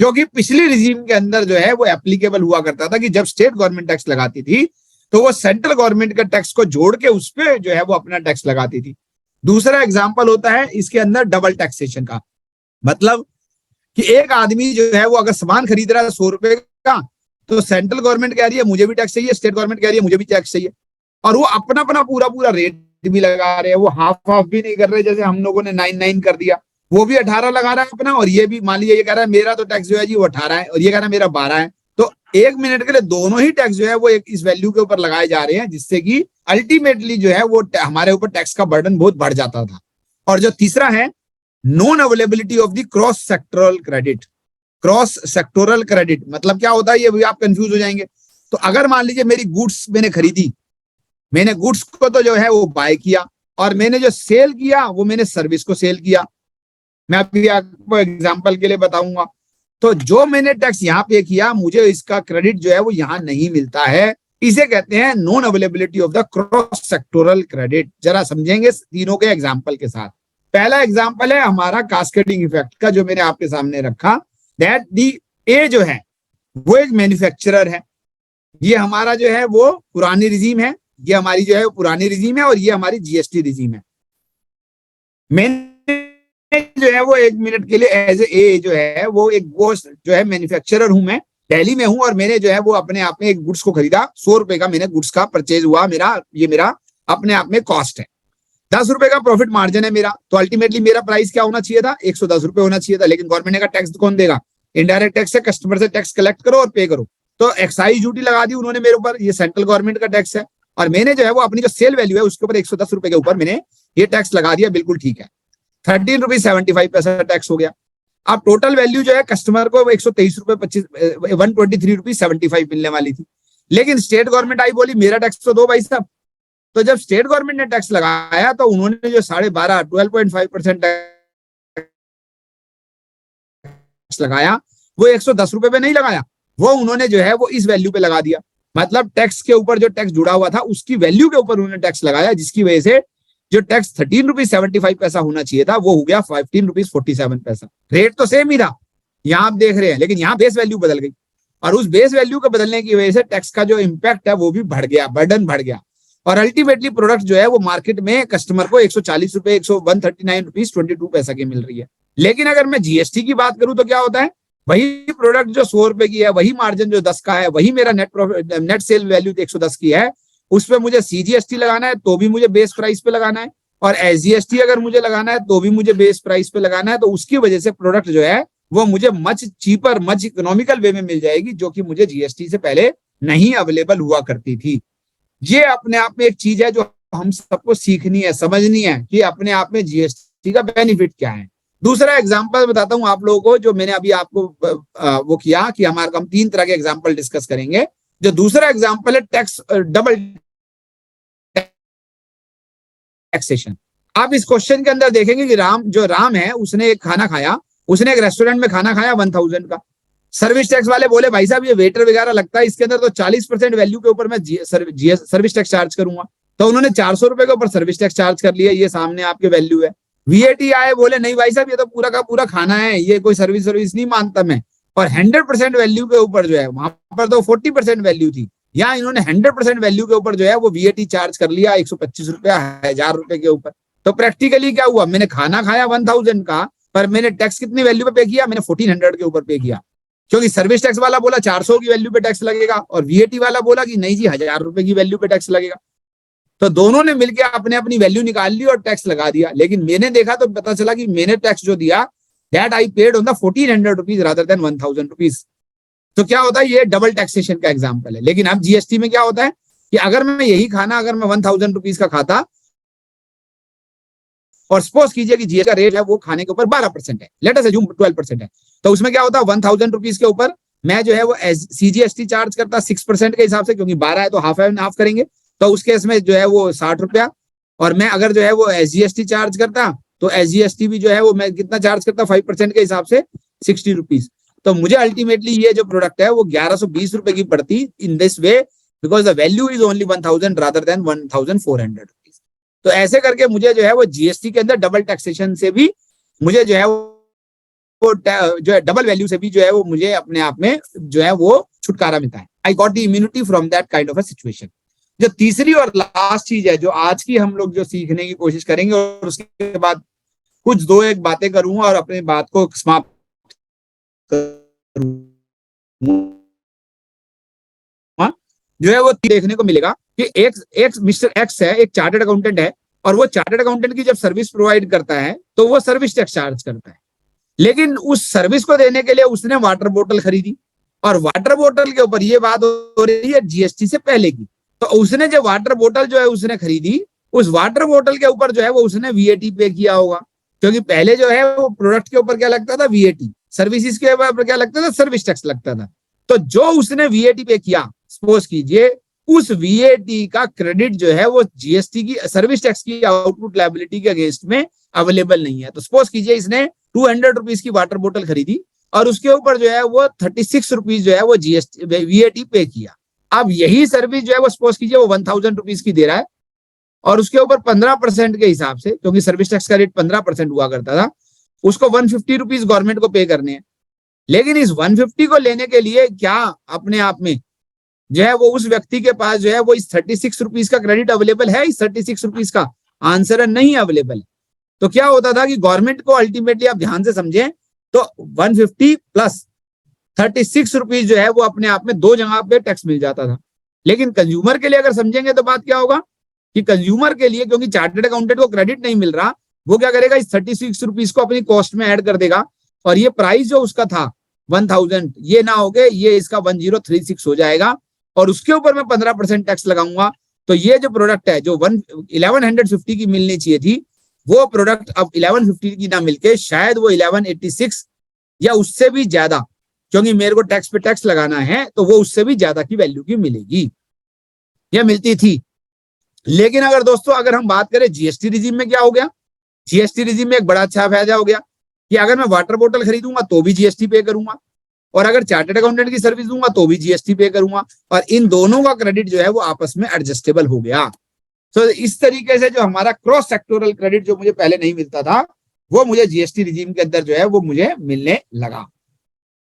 जो कि पिछली रिजीम के अंदर जो है वो एप्लीकेबल हुआ करता था कि जब स्टेट गवर्नमेंट टैक्स लगाती थी तो वो सेंट्रल गवर्नमेंट का टैक्स को जोड़ के उस पर जो है वो अपना टैक्स लगाती थी। दूसरा एग्जाम्पल होता है इसके अंदर डबल टैक्सेशन का, मतलब कि एक आदमी जो है वो अगर सामान खरीद रहा है 100 रुपए का, तो सेंट्रल गवर्नमेंट कह रही है मुझे भी टैक्स चाहिए, स्टेट गवर्नमेंट कह रही है मुझे भी टैक्स चाहिए, और वो अपना अपना पूरा रेट भी लगा रहे हैं, वो हाफ भी नहीं कर रहे, जैसे हम लोगों ने 9 कर दिया, वो भी 18 लगा रहा है अपना, और ये भी मान लीजिए ये कह रहा है मेरा तो टैक्स जो है जी वो 18 है और ये कह रहा है मेरा 12 है, तो 1 मिनट के लिए दोनों ही टैक्स जो है वो एक इस वैल्यू के ऊपर लगाए जा रहे हैं, जिससे कि अल्टीमेटली जो है वो हमारे ऊपर टैक्स का बर्डन बहुत बढ़ जाता था। और जो तीसरा है non availability of the cross sectoral credit, cross sectoral credit मतलब क्या होता है, ये भी आप कंफ्यूज हो जाएंगे। तो अगर मान लीजिए मेरी गुड्स मैंने खरीदी, मैंने गुड्स को तो जो है वो बाय किया, और मैंने जो सेल किया वो मैंने सर्विस को सेल किया। मैं अभी आपको एग्जांपल के लिए बताऊंगा। तो जो मैंने टैक्स यहाँ पे किया, मुझे इसका क्रेडिट जो है वो यहाँ नहीं मिलता है। इसे कहते हैं non availability of the cross sectoral credit. जरा समझेंगे तीनों के एग्जांपल के साथ। पहला एग्जांपल है हमारा कास्केडिंग इफेक्ट का, जो मैंने आपके सामने रखा। दैट दी ए जो है वो एक मैन्युफैक्चरर है, ये हमारा जो है वो पुरानी रिजीम है, ये हमारी जो है वो पुरानी रिजीम है, और ये हमारी जीएसटी रिजीम है। मैंने जो है वो 1 मिनट के लिए एज ए जो है वो एक वो जो है मैन्युफैक्चरर हूं, मैं दिल्ली में हूं, और मैंने जो है वो अपने आप में एक गुड्स को खरीदा। 100 रुपए का मैंने गुड्स का परचेज हुआ, ये मेरा अपने आप में कॉस्ट है। 10 रुपए का प्रॉफिट मार्जिन है मेरा। तो अल्टीमेटली मेरा प्राइस क्या होना चाहिए था, 110 रुपए होना चाहिए था। लेकिन गवर्नमेंट ने कहा टैक्स कौन देगा, इनडायरेक्ट टैक्स है, कस्टमर से टैक्स कलेक्ट करो और पे करो। तो एक्साइज ड्यूटी लगा दी उन्होंने मेरे ऊपर, ये सेंट्रल गवर्नमेंट का टैक्स है, और मैंने जो है वो अपनी जो सेल वैल्यू है उसके ऊपर 110 रुपए के ऊपर मैंने ये टैक्स लगा दिया। बिल्कुल ठीक है, 13 रुपीज 75 पैसा टैक्स हो गया। अब टोटल वैल्यू जो है कस्टमर को 123 रुपए 123 रुपीज 75 मिलने वाली थी। लेकिन स्टेट गवर्नमेंट आई, बोली मेरा टैक्स तो दो भाई साहब। तो जब स्टेट गवर्नमेंट ने टैक्स लगाया तो उन्होंने जो 12.5% टैक्स लगाया वो 110 रुपए पे नहीं लगाया, वो उन्होंने जो है वो इस वैल्यू पे लगा दिया। मतलब टैक्स के ऊपर जो टैक्स जुड़ा हुआ था उसकी वैल्यू के ऊपर उन्होंने टैक्स लगाया, जिसकी वजह से जो टैक्स 13 रुपीज 75 पैसा होना चाहिए था वो हो गया 15 रुपीज 47 पैसा। रेट तो सेम ही था, यहाँ आप देख रहे हैं, लेकिन यहाँ बेस वैल्यू बदल गई, और उस बेस वैल्यू के बदलने की वजह से टैक्स का जो इम्पैक्ट है वो भी बढ़ गया, बर्डन बढ़ गया। और अल्टीमेटली प्रोडक्ट जो है वो मार्केट में कस्टमर को 140 रुपए 139 रुपीज 22 पैसा की मिल रही है। लेकिन अगर मैं जीएसटी की बात करूं तो क्या होता है, वही प्रोडक्ट जो 100 रुपए की है, वही मार्जिन जो 10 का है, वही मेरा नेट सेल वैल्यू 110 की है, उस पर मुझे सीजीएसटी लगाना है तो भी मुझे बेस प्राइस पे लगाना है, और एसजीएसटी अगर मुझे लगाना है तो भी मुझे बेस प्राइस पे लगाना है। तो उसकी वजह से प्रोडक्ट जो है वो मुझे मच चीपर, मच इकोनॉमिकल वे में मिल जाएगी, जो कि मुझे जीएसटी से पहले नहीं अवेलेबल हुआ करती थी। ये अपने आप में एक चीज है जो हम सबको सीखनी है, समझनी है कि अपने आप में जीएसटी का बेनिफिट क्या है। दूसरा एग्जांपल बताता हूं आप लोगों को, जो मैंने अभी आपको वो किया कि हमारे हम 3 तरह के एग्जांपल डिस्कस करेंगे। जो दूसरा एग्जांपल है टैक्स, डबल टैक्सेशन। आप इस क्वेश्चन के अंदर देखेंगे कि राम है, उसने एक खाना खाया, उसने एक रेस्टोरेंट में खाना खाया 1000 का। सर्विस टैक्स वाले बोले भाई साहब ये वेटर वगैरह लगता है, इसके अंदर तो 40% वैल्यू के ऊपर मैं सर्विस टैक्स चार्ज करूंगा। तो उन्होंने 400 रुपए के ऊपर सर्विस टैक्स चार्ज कर लिया, ये सामने आपके वैल्यू है। वीएटी आए, बोले नहीं भाई साहब ये तो पूरा का पूरा खाना है, ये कोई सर्विस नहीं मानता मैं। और 100% वैल्यू के ऊपर जो है, वहां पर तो 40% वैल्यू थी, यहाँ इन्होंने 100% वैल्यू के ऊपर जो है वो वीएटी चार्ज कर लिया 125 रुपया 1000 रुपए के ऊपर। तो प्रैक्टिकली क्या हुआ, मैंने खाना खाया 1000 का, पर मैंने टैक्स कितनी वैल्यू पे पे किया, मैंने 1400 के ऊपर पे किया, क्योंकि सर्विस टैक्स वाला बोला 400 की वैल्यू पे टैक्स लगेगा, और वीएटी वाला बोला कि नहीं जी 1000 रुपए की वैल्यू पे टैक्स लगेगा। तो दोनों ने मिलकर अपने अपनी वैल्यू निकाल ली और टैक्स लगा दिया। लेकिन मैंने देखा तो पता चला कि मैंने टैक्स जो दिया, that I paid on the 1400 rupees rather than 1000 rupees. तो क्या होता है, ये डबल टैक्सेशन का एग्जाम्पल है। लेकिन अब जीएसटी में क्या होता है कि अगर मैं यही खाना अगर मैं 1000 रुपीज का खाता, और सपोज कीजिए कि जीएसटी का रेट है वो खाने के ऊपर 12% है, लेट अस अज्यूम 12% है, तो उसमें क्या होता है 1000 रुपीज के ऊपर मैं जो है वो सीजीएसटी चार्ज करता 6% के हिसाब से, क्योंकि 12 है तो हाफ एंड हाफ करेंगे, तो उस केस में जो है वो 60 रुपया। और मैं अगर जो है वो एसजीएसटी चार्ज करता तो एसजीएसटी भी जो है वो मैं कितना चार्ज करता 5% के हिसाब से 60 रुपीज। तो मुझे अल्टीमेटली ये जो प्रोडक्ट है वो 1120 रुपए की पड़ती in this way, because the value is only 1000 rather than 1400 rupees. तो ऐसे करके मुझे जो है वो जीएसटी के अंदर डबल टैक्सेशन से भी मुझे जो है वो जो है डबल वैल्यू से भी जो है वो मुझे अपने आप में जो है वो छुटकारा मिलता है। I got the immunity from that kind of a situation. जो तीसरी और लास्ट चीज है जो आज की हम लोग जो सीखने की कोशिश करेंगे, और उसके बाद कुछ 2-1 बातें करूंगा और अपनी बात को समाप्त करूंगा, जो है वो देखने को मिलेगा कि एक मिस्टर एक्स है, एक चार्टर्ड अकाउंटेंट है, और वो चार्टर्ड अकाउंटेंट की जब सर्विस प्रोवाइड करता है तो वो सर्विस टैक्स चार्ज करता है। लेकिन उस सर्विस को देने के लिए उसने वाटर बोतल खरीदी, और वाटर बोतल के ऊपर ये बात हो रही है जीएसटी से पहले की। तो उसने जो वाटर बोतल जो है उसने खरीदी, उस वाटर बोतल के ऊपर जो है वो उसने वीएटी पे किया होगा, क्योंकि पहले जो है वो प्रोडक्ट के ऊपर क्या लगता था वीएटी, सर्विसेज के ऊपर क्या लगता था, सर्विस टैक्स लगता था। तो जो उसने वीएटी पे किया, सपोज कीजिए उस वीएटी का क्रेडिट जो है वो जीएसटी की सर्विस टैक्स की आउटपुट लायबिलिटी के अगेंस्ट में अवेलेबल नहीं है। तो सपोज कीजिए इसने 200 रुपीज की वाटर बोतल खरीदी और उसके ऊपर जो है वो 36 रुपीज जो है वो जीएसटी वीएटी पे किया। अब यही सर्विस जो है वो सपोज कीजिए वो 1000 रुपीज की दे रहा है और उसके ऊपर 15% के हिसाब से, क्योंकि सर्विस टैक्स का रेट 15% हुआ करता था, उसको 150 रुपीज गवर्नमेंट को पे करने हैं। लेकिन इस 150 को लेने के लिए क्या अपने आप में जो है वो उस व्यक्ति के पास जो है वो इस 36 रुपीज का क्रेडिट अवेलेबल है? इस 36 रुपीज का आंसर है नहीं अवेलेबल है। तो क्या होता था कि गवर्नमेंट को अल्टीमेटली, आप ध्यान से समझें, तो 150 प्लस 36 रुपीज जो है वो अपने आप में दो जगह पे टैक्स मिल जाता था। लेकिन कंज्यूमर के लिए अगर समझेंगे तो बात क्या होगा कि कंज्यूमर के लिए, क्योंकि चार्टर्ड अकाउंटेंट को क्रेडिट नहीं मिल रहा, वो क्या करेगा, इस 36 रुपीज को अपनी कॉस्ट में ऐड कर देगा और ये प्राइस जो उसका था 1000, ये ना हो गए, ये इसका 1036 हो जाएगा और उसके ऊपर मैं 15% टैक्स लगाऊंगा। तो ये जो प्रोडक्ट है जो 1150 की मिलनी चाहिए थी, वो प्रोडक्ट अब 1150 की ना मिलके शायद वो 1186 या उससे भी ज्यादा, क्योंकि मेरे को टैक्स पे टैक्स लगाना है, तो वो उससे भी ज्यादा की वैल्यू की मिलेगी या मिलती थी। लेकिन अगर दोस्तों अगर हम बात करें जीएसटी रिजीम में, क्या हो गया, जीएसटी रिजीम में एक बड़ा अच्छा फायदा हो गया कि अगर मैं वाटर बोतल खरीदूंगा तो भी जीएसटी पे करूंगा और अगर चार्टर्ड अकाउंटेंट की सर्विस दूंगा तो भी जीएसटी पे करूंगा और इन दोनों का क्रेडिट जो है वो आपस में एडजस्टेबल हो गया। तो इस तरीके से जो हमारा क्रॉस सेक्टोरल क्रेडिट जो मुझे पहले नहीं मिलता था, वो मुझे जीएसटी रिजीम के अंदर जो है वो मुझे मिलने लगा।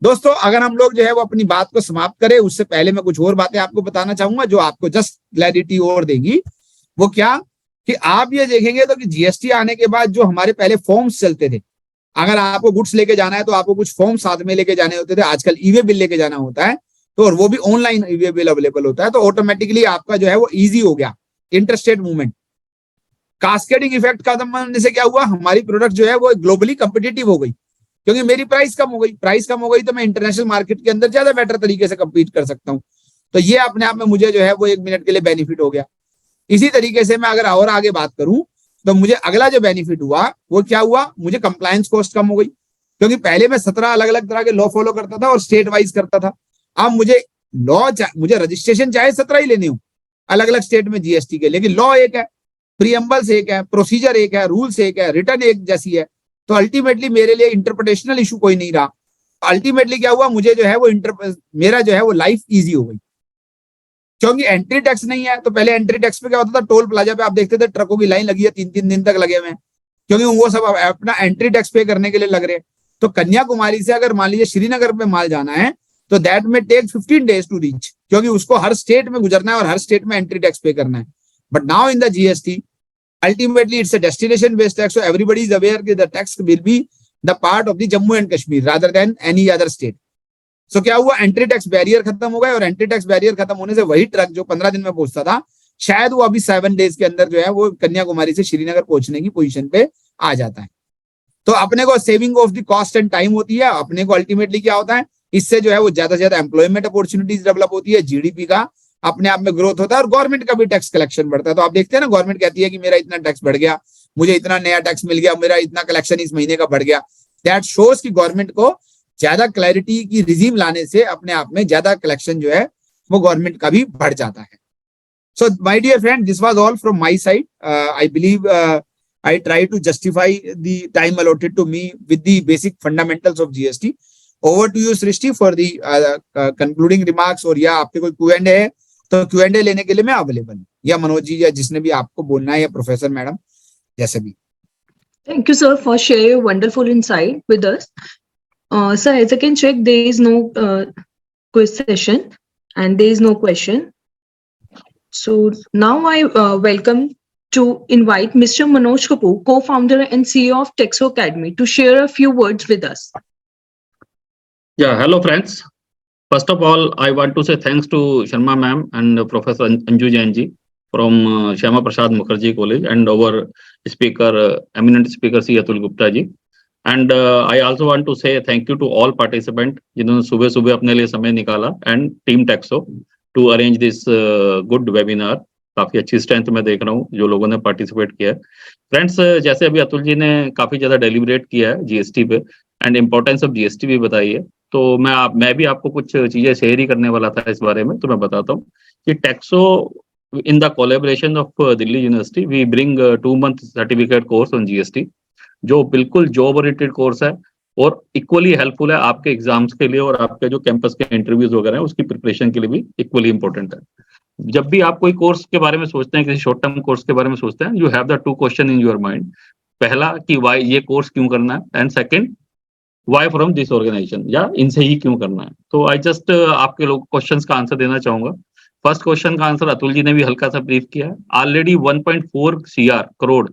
दोस्तों अगर हम लोग जो है वो अपनी बात को समाप्त करें, उससे पहले मैं कुछ और बातें आपको बताना चाहूंगा जो आपको जस्ट क्लैरिटी और देंगी। वो क्या कि आप ये देखेंगे तो कि जीएसटी आने के बाद जो हमारे पहले फॉर्म्स चलते थे, अगर आपको गुड्स लेके जाना है तो आपको कुछ फॉर्म साथ में लेके जाने होते थे। आजकल ईवे बिल लेके जाना होता है, तो और वो भी ऑनलाइन ईवे बिल अवेलेबल होता है, तो ऑटोमेटिकली आपका जो है वो इजी हो गया इंटरस्टेट मूवमेंट। कास्केडिंग इफेक्ट खत्म होने से क्या हुआ, हमारी प्रोडक्ट जो है वो ग्लोबली कंपिटिटिव हो गई, क्योंकि मेरी प्राइस कम हो गई। प्राइस कम हो गई तो मैं इंटरनेशनल मार्केट के अंदर ज्यादा बेटर तरीके से कम्पीट कर सकता हूँ। तो ये अपने आप में मुझे जो है वो 1 मिनट के लिए बेनिफिट हो गया। इसी तरीके से मैं अगर और आगे बात करूं तो मुझे अगला जो बेनिफिट हुआ वो क्या हुआ, मुझे कंप्लायंस कॉस्ट कम हो गई, क्योंकि पहले मैं 17 अलग अलग तरह के लॉ फॉलो करता था और स्टेट वाइज करता था। अब मुझे रजिस्ट्रेशन चाहे 17 ही लेने हो अलग अलग स्टेट में जीएसटी के, लेकिन लॉ एक है, प्रीएम्बल्स एक है, प्रोसीजर एक है, रूल्स एक है, रिटर्न एक जैसी है। तो अल्टीमेटली मेरे लिए इंटरप्रिटेशनल इशू कोई नहीं रहा। अल्टीमेटली क्या हुआ, मुझे जो है वो मेरा जो है वो लाइफ ईजी हो गई, क्योंकि एंट्री टैक्स नहीं है। तो पहले एंट्री टैक्स पे क्या होता था, टोल प्लाजा पे आप देखते थे ट्रकों की लाइन लगी है 3-3 दिन तक लगे हुए हैं, क्योंकि वो सब अपना एंट्री टैक्स पे करने के लिए लग रहे हैं। तो कन्याकुमारी से अगर मान लीजिए श्रीनगर में माल जाना है तो दैट में टेक 15 days टू रीच, क्योंकि उसको हर स्टेट में गुजरना है और हर स्टेट में एंट्री टैक्स पे करना है। But now in the GST ultimately it's a destination based tax, so everybody is aware that the tax will be the part of the Jammu and Kashmir rather than any other state. So क्या हुआ, एंट्री टैक्स बैरियर खत्म हो गए और एंट्री टैक्स बैरियर खत्म होने से वही ट्रक जो 15 दिन में पहुंचता था, शायद वो अभी 7 days के अंदर जो है वो कन्याकुमारी से श्रीनगर पहुंचने की पोजीशन पे आ जाता है। तो अपने को saving of the cost and time होती है। अपने को अल्टीमेटली क्या होता है, इससे जो है वो ज्यादा से ज्यादा एम्प्लॉयमेंट अपॉर्चुनिटीज डेवलप होती है, जीडीपी का अपने आप में ग्रोथ होता है और गवर्नमेंट का भी टैक्स कलेक्शन बढ़ता है। तो आप देखते हैं ना, गवर्नमेंट कहती है कि मेरा इतना टैक्स बढ़ गया, मुझे इतना नया टैक्स मिल गया, मेरा इतना कलेक्शन इस महीने का बढ़ गया। दैट शोज कि गवर्नमेंट को ज्यादा क्लैरिटी की रिजीम लाने से अपने आप में ज्यादा कलेक्शन जो है वो गवर्नमेंट का भी बढ़ जाता है। So my dear friend, this was all from my side. I believe I try to justify the time allotted to me with the basic fundamentals of GST. Over to you, Srishti, for the concluding remarks. और या आपके कोई Q&A है तो Q&A लेने के लिए मैं अवेलेबल हूँ, या मनोज जी या जिसने भी आपको बोलना है, या प्रोफेसर मैडम जैसे भी। Thank you, sir, for sharing your wonderful insight with us. Sir, as I can check, there is no quiz session and there is no question. So now I welcome to invite Mr. Manoj Kapoor, co-founder and CEO of Texo Academy, to share a few words with us. Yeah, hello friends. First of all, I want to say thanks to Sharma ma'am and Professor Anju Jain ji from Shyama Prasad Mukherjee College, and our speaker, eminent speaker C. Atul Gupta ji. And I also want to say thank you to all participants जिन्होंने सुबह सुबह अपने लिए समय निकाला, and Team Texo to arrange this good webinar. काफी अच्छी स्ट्रेंथ मैं देख रहा हूँ जो लोगों ने पार्टिसिपेट किया है। फ्रेंड्स, जैसे अभी अतुल जी ने काफी ज्यादा डेलिब्रेट किया है जीएसटी पे, एंड इम्पोर्टेंस ऑफ जीएसटी भी बताई है। तो मैं भी आपको कुछ चीजें शेयर ही करने वाला था इस बारे में, तो मैं बताता हूँ कि टैक्सो in the collaboration of Delhi University, we bring a 2-month certificate course on GST, जो बिल्कुल जॉब ओरिएंटेड कोर्स है और इक्वली हेल्पफुल है आपके एग्जाम्स के लिए और आपके जो कैंपस के इंटरव्यूज वगैरह है उसकी प्रिपरेशन के लिए भी इक्वली इंपॉर्टेंट है। जब भी आप कोई कोर्स के बारे में सोचते हैं, किसी शॉर्ट टर्म कोर्स के बारे में सोचते हैं, you have the 2 question in your mind. पहला कि वाई, ये कोर्स क्यों करना है, and second why from this organisation, या इनसे ही क्यों करना है। तो आई जस्ट आपके लोग क्वेश्चंस का आंसर देना चाहूंगा। फर्स्ट क्वेश्चन का आंसर अतुल जी ने भी हल्का सा ब्रीफ किया है। ऑलरेडी 1.4 करोड़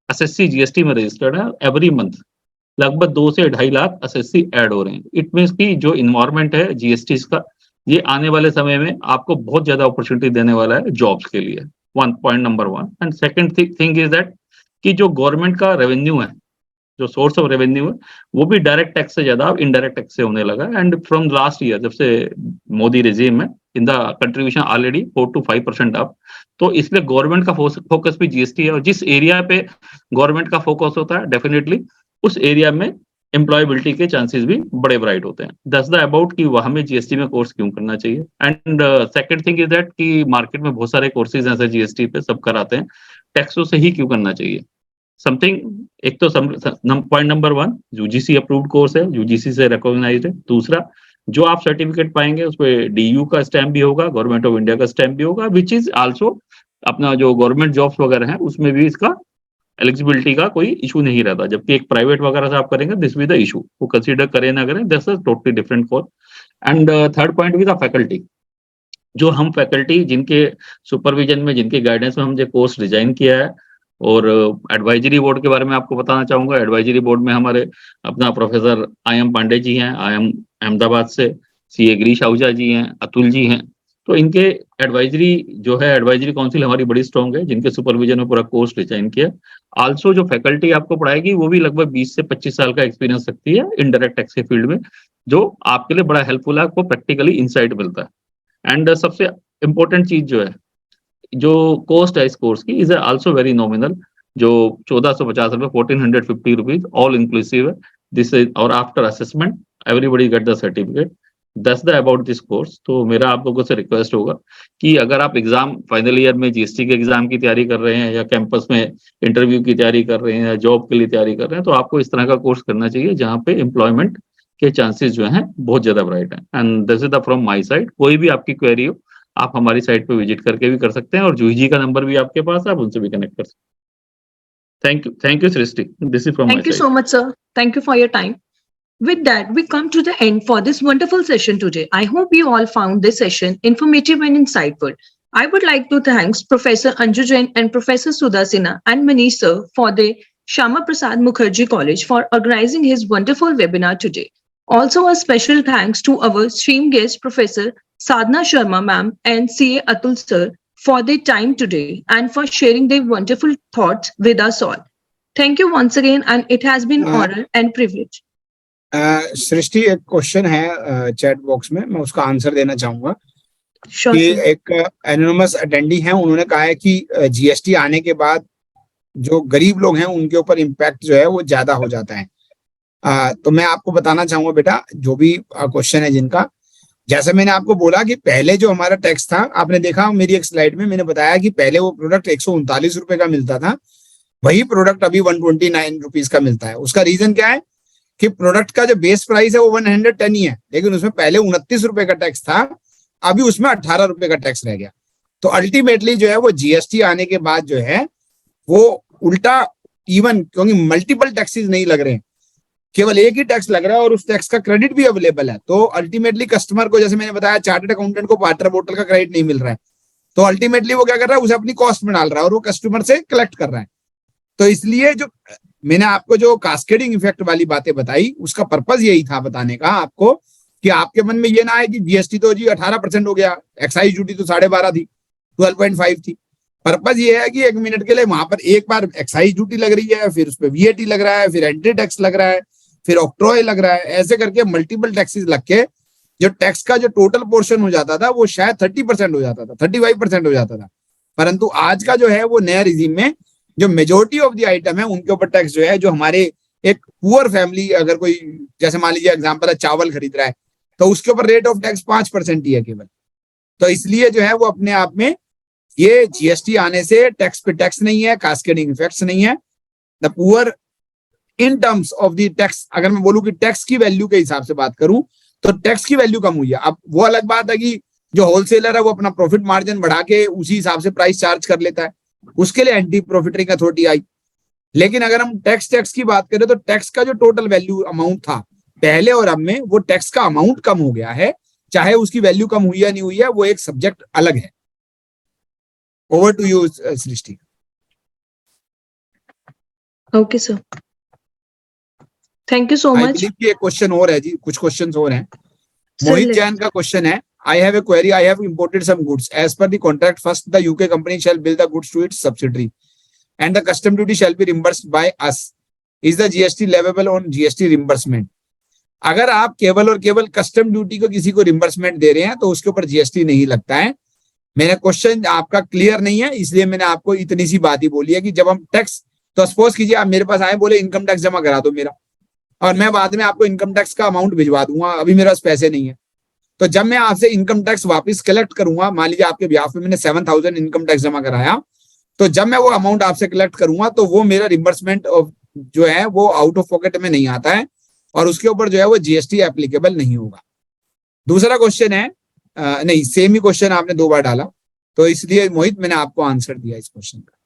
एसएससी जीएसटी में रजिस्टर्ड है। एवरी मंथ लगभग 2 से 2.5 लाख एसएससी ऐड हो रहे हैं। इट मीन्स कि जो इन्वायरमेंट है जीएसटी का, ये आने वाले समय में आपको बहुत ज्यादा अपॉर्चुनिटी देने वाला है जॉब्स के लिए। Point number 1। And second thing is that कि जो गवर्नमेंट का रेवेन्यू है, जो सोर्स ऑफ रेवेन्यू है, वो भी डायरेक्ट टैक्स से ज्यादा इनडायरेक्ट टैक्स से होने लगा। एंड फ्रॉम लास्ट ईयर, जब से मोदी रेजिम है, in the contribution already 4 to 5% up. तो इसलिए गवर्नमेंट का फोकस भी जीएसटी है, और जिस एरिया पे गवर्नमेंट का फोकस होता है डेफिनेटली उस एरिया में एम्प्लॉयबिलिटी के चांसेस भी बड़े ब्राइट होते हैं। दस द अबाउट कि हमें जीएसटी में कोर्स क्यों करना चाहिए। And second thing is that कि मार्केट में बहुत सारे कोर्सेज हैं जीएसटी पे, सब कराते हैं, टैक्सों से ही क्यों करना चाहिए समथिंग। एक तो point number 1 UGC approved course है, यूजीसी से रिकॉग्नाइज्ड है। दूसरा, जो आप सर्टिफिकेट पाएंगे उस पर डीयू का स्टैम्प भी होगा, गवर्नमेंट ऑफ इंडिया का स्टैम्प भी होगा, विच इज आल्सो अपना जो गवर्नमेंट जॉब्स वगैरह हैं उसमें भी इसका एलिजिबिलिटी का कोई इशू नहीं रहता। जबकि एक प्राइवेट वगैरह से आप करेंगे, दिस विद द इशू, वो कंसीडर करें ना करें, this is totally different course. And third point with the faculty, जो हम फैकल्टी जिनके सुपरविजन में, जिनके गाइडेंस में हमने कोर्स डिजाइन किया है। और एडवाइजरी बोर्ड के बारे में आपको बताना चाहूंगा। एडवाइजरी बोर्ड में हमारे अपना प्रोफेसर आई.एम. पांडे जी हैं, आई.एम. अहमदाबाद से, सीए गिरीश आहूजा जी हैं, अतुल जी हैं। तो इनके एडवाइजरी जो है, एडवाइजरी काउंसिल हमारी बड़ी स्ट्रॉन्ग है, जिनके सुपरविजन में पूरा कोर्स डिजाइन किया। आल्सो जो फैकल्टी आपको पढ़ाएगी वो भी लगभग 20 से 25 साल का एक्सपीरियंस रखती है इनडायरेक्ट टैक्स के फील्ड में, जो आपके लिए बड़ा हेल्पफुल है, आपको प्रैक्टिकली इंसाइट मिलता है। एंड सबसे इंपॉर्टेंट चीज जो है, जो कॉस्ट है इस कोर्स की, इज आल्सो वेरी नॉमिनल, जो 1450 रुपए, 1450 रुपीज ऑल इंक्लूसिव है। दिस इज और after assessment everybody get the certificate. दस द अबाउट दिस कोर्स। तो मेरा आप लोगों से रिक्वेस्ट होगा कि अगर आप एग्जाम फाइनल ईयर में जीएसटी के एग्जाम की तैयारी कर रहे हैं, या कैंपस में इंटरव्यू की तैयारी कर रहे हैं, या जॉब के लिए तैयारी कर रहे हैं, तो आपको इस तरह का कोर्स करना चाहिए जहाँ पे एम्प्लॉयमेंट के चांसेस जो हैं बहुत ज्यादा ब्राइट हैं। And this is the from my side. कोई भी आपकी क्वेरी हो, आप हमारी साइट पे विजिट करके भी कर सकते हैं, और जूही जी का नंबर भी आपके पास है, आप उनसे भी कनेक्ट कर सकते हैं। Thank you Srishti, this is from my Thank you side. so much, sir. Thank you for your time. With that, we come to the end for this wonderful session today. I hope you all found this session informative and insightful. I would like to thank Professor Anju Jain and Professor Sudha Sinha and Manish sir for the Shyama Prasad Mukherjee College for organizing his wonderful webinar today. Also, a special thanks to our stream guest, Professor Sadhna Sharma ma'am and CA Atul sir for their time today and for sharing their wonderful thoughts with us all. Thank you once again, and it has been honor and privilege. सृष्टि, एक क्वेश्चन है चैट बॉक्स में, मैं उसका आंसर देना चाहूंगा। Sure, कि sir. एक एनोनिमस अटेंडी है, उन्होंने कहा है कि जीएसटी आने के बाद जो गरीब लोग हैं उनके ऊपर इम्पैक्ट जो है वो ज्यादा हो जाता है। तो मैं आपको बताना चाहूंगा बेटा, जो भी क्वेश्चन है जिनका, जैसे मैंने आपको बोला कि पहले जो हमारा टैक्स था, आपने देखा मेरी एक स्लाइड में मैंने बताया कि पहले वो प्रोडक्ट 139 रुपए का मिलता था, वही प्रोडक्ट अभी 129 रुपीज का मिलता है। उसका रीजन क्या है कि प्रोडक्ट का जो बेस प्राइस है वो 110 ही है, लेकिन उसमें पहले 29 रुपए का टैक्स था, अभी उसमें 18 रुपए का टैक्स रह गया। तो अल्टीमेटली जो है वो जीएसटी आने के बाद जो है वो उल्टा इवन, क्योंकि मल्टीपल टैक्सेस नहीं लग रहे हैं, केवल एक ही टैक्स लग रहा है और उस टैक्स का क्रेडिट भी अवेलेबल है। तो अल्टीमेटली कस्टमर को, जैसे मैंने बताया, चार्टर्ड अकाउंटेंट को वाटर बोतल का क्रेडिट नहीं मिल रहा है, तो अल्टीमेटली वो क्या कर रहा है, उसे अपनी कॉस्ट में डाल रहा है और वो कस्टमर से कलेक्ट कर रहा है। तो इसलिए जो मैंने आपको जो कास्केडिंग इफेक्ट वाली बातें बताई, उसका पर्पज यही था बताने का आपको, कि आपके मन में ये ना आए कि जीएसटी तो जी 18% हो गया, एक्साइज ड्यूटी तो 12.5 थी, 12.5 थी। पर्पज ये है कि 1 मिनट के लिए वहां पर एक बार एक्साइज ड्यूटी लग रही है, फिर उस पर वीएटी लग रहा है, फिर एंट्री टैक्स लग रहा है, फिर ऑक्ट्रॉय लग रहा है, ऐसे करके मल्टीपल टैक्सेस लग के जो टैक्स का जो टोटल पोर्शन हो जाता था वो शायद 30% हो जाता था, 35% हो जाता था। परंतु आज का जो है वो नया रिजीम में जो मेजोरिटी ऑफ द आइटम है उनके ऊपर टैक्स जो है, जो हमारे एक पुअर फैमिली अगर कोई, जैसे मान लीजिए एग्जांपल है, चावल खरीद रहा है, तो उसके ऊपर रेट ऑफ टैक्स 5% ही है केवल। तो इसलिए जो है वो अपने आप में ये जीएसटी आने से टैक्स पे टैक्स नहीं है, कास्केडिंग इफेक्ट्स नहीं है। The poor in terms of the tax, अगर मैं बोलूं कि टैक्स की वैल्यू के हिसाब से बात करूं तो टैक्स की वैल्यू कम हुई है। अब वो अलग बात है कि जो होलसेलर है वो अपना प्रॉफिट मार्जिन बढ़ा के उसी हिसाब से प्राइस चार्ज कर लेता है, उसके लिए एंटी प्रॉफिटरिंग अथॉरिटी आई। लेकिन अगर हम टैक्स की बात करें तो टैक्स का जो टोटल वैल्यू अमाउंट था पहले और अब में, वो टैक्स का अमाउंट कम हो गया है, चाहे उसकी वैल्यू कम हुई या नहीं हुई है, वो एक सब्जेक्ट अलग है। Over to you Srishti. Okay, sir. Thank you so I much. Believe कि एक क्वेश्चन और है जी, कुछ क्वेश्चंस और हैं। Sir, मोहित let's- जैन का क्वेश्चन है, I have a query. I have imported some goods. As per the contract, first the UK company shall bill the goods to its subsidiary, and the custom duty shall be reimbursed by us. Is the GST leviable on GST reimbursement? अगर आप केवल और केवल कस्टम ड्यूटी को किसी को रिम्बर्समेंट दे रहे हैं तो उसके ऊपर जीएसटी नहीं लगता है। मेरा क्वेश्चन आपका क्लियर नहीं है, इसलिए मैंने आपको इतनी सी बात ही बोली है कि जब हम टैक्स, तो सपोज कीजिए आप मेरे पास आए, बोले इनकम टैक्स जमा करा दो मेरा, और मैं बाद में आपको इनकम टैक्स का अमाउंट भिजवा दूंगा, अभी मेरे पास पैसे नहीं है। तो जब मैं आपसे इनकम टैक्स वापस कलेक्ट करूंगा, मान लीजिए आपके बिहाफ पे मैंने 7,000 इनकम टैक्स जमा कराया, तो जब मैं वो अमाउंट आपसे कलेक्ट करूंगा तो वो मेरा रिम्बर्समेंट जो है वो आउट ऑफ पॉकेट में नहीं आता है, और उसके ऊपर जो है वो जीएसटी एप्लीकेबल नहीं होगा। दूसरा क्वेश्चन है, नहीं सेम ही क्वेश्चन आपने 2 बार डाला, तो इसलिए मोहित मैंने आपको आंसर दिया इस क्वेश्चन का।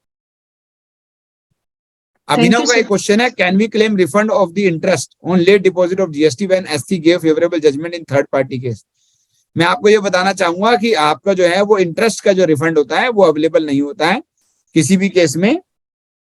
अभिनव का एक क्वेश्चन है, can we claim refund of the interest on late deposit of GST when SC give favourable judgement in third party case? मैं आपको ये बताना चाहूंगा कि आपका जो है वो इंटरेस्ट का जो रिफंड होता है वो अवेलेबल नहीं होता है किसी भी केस में।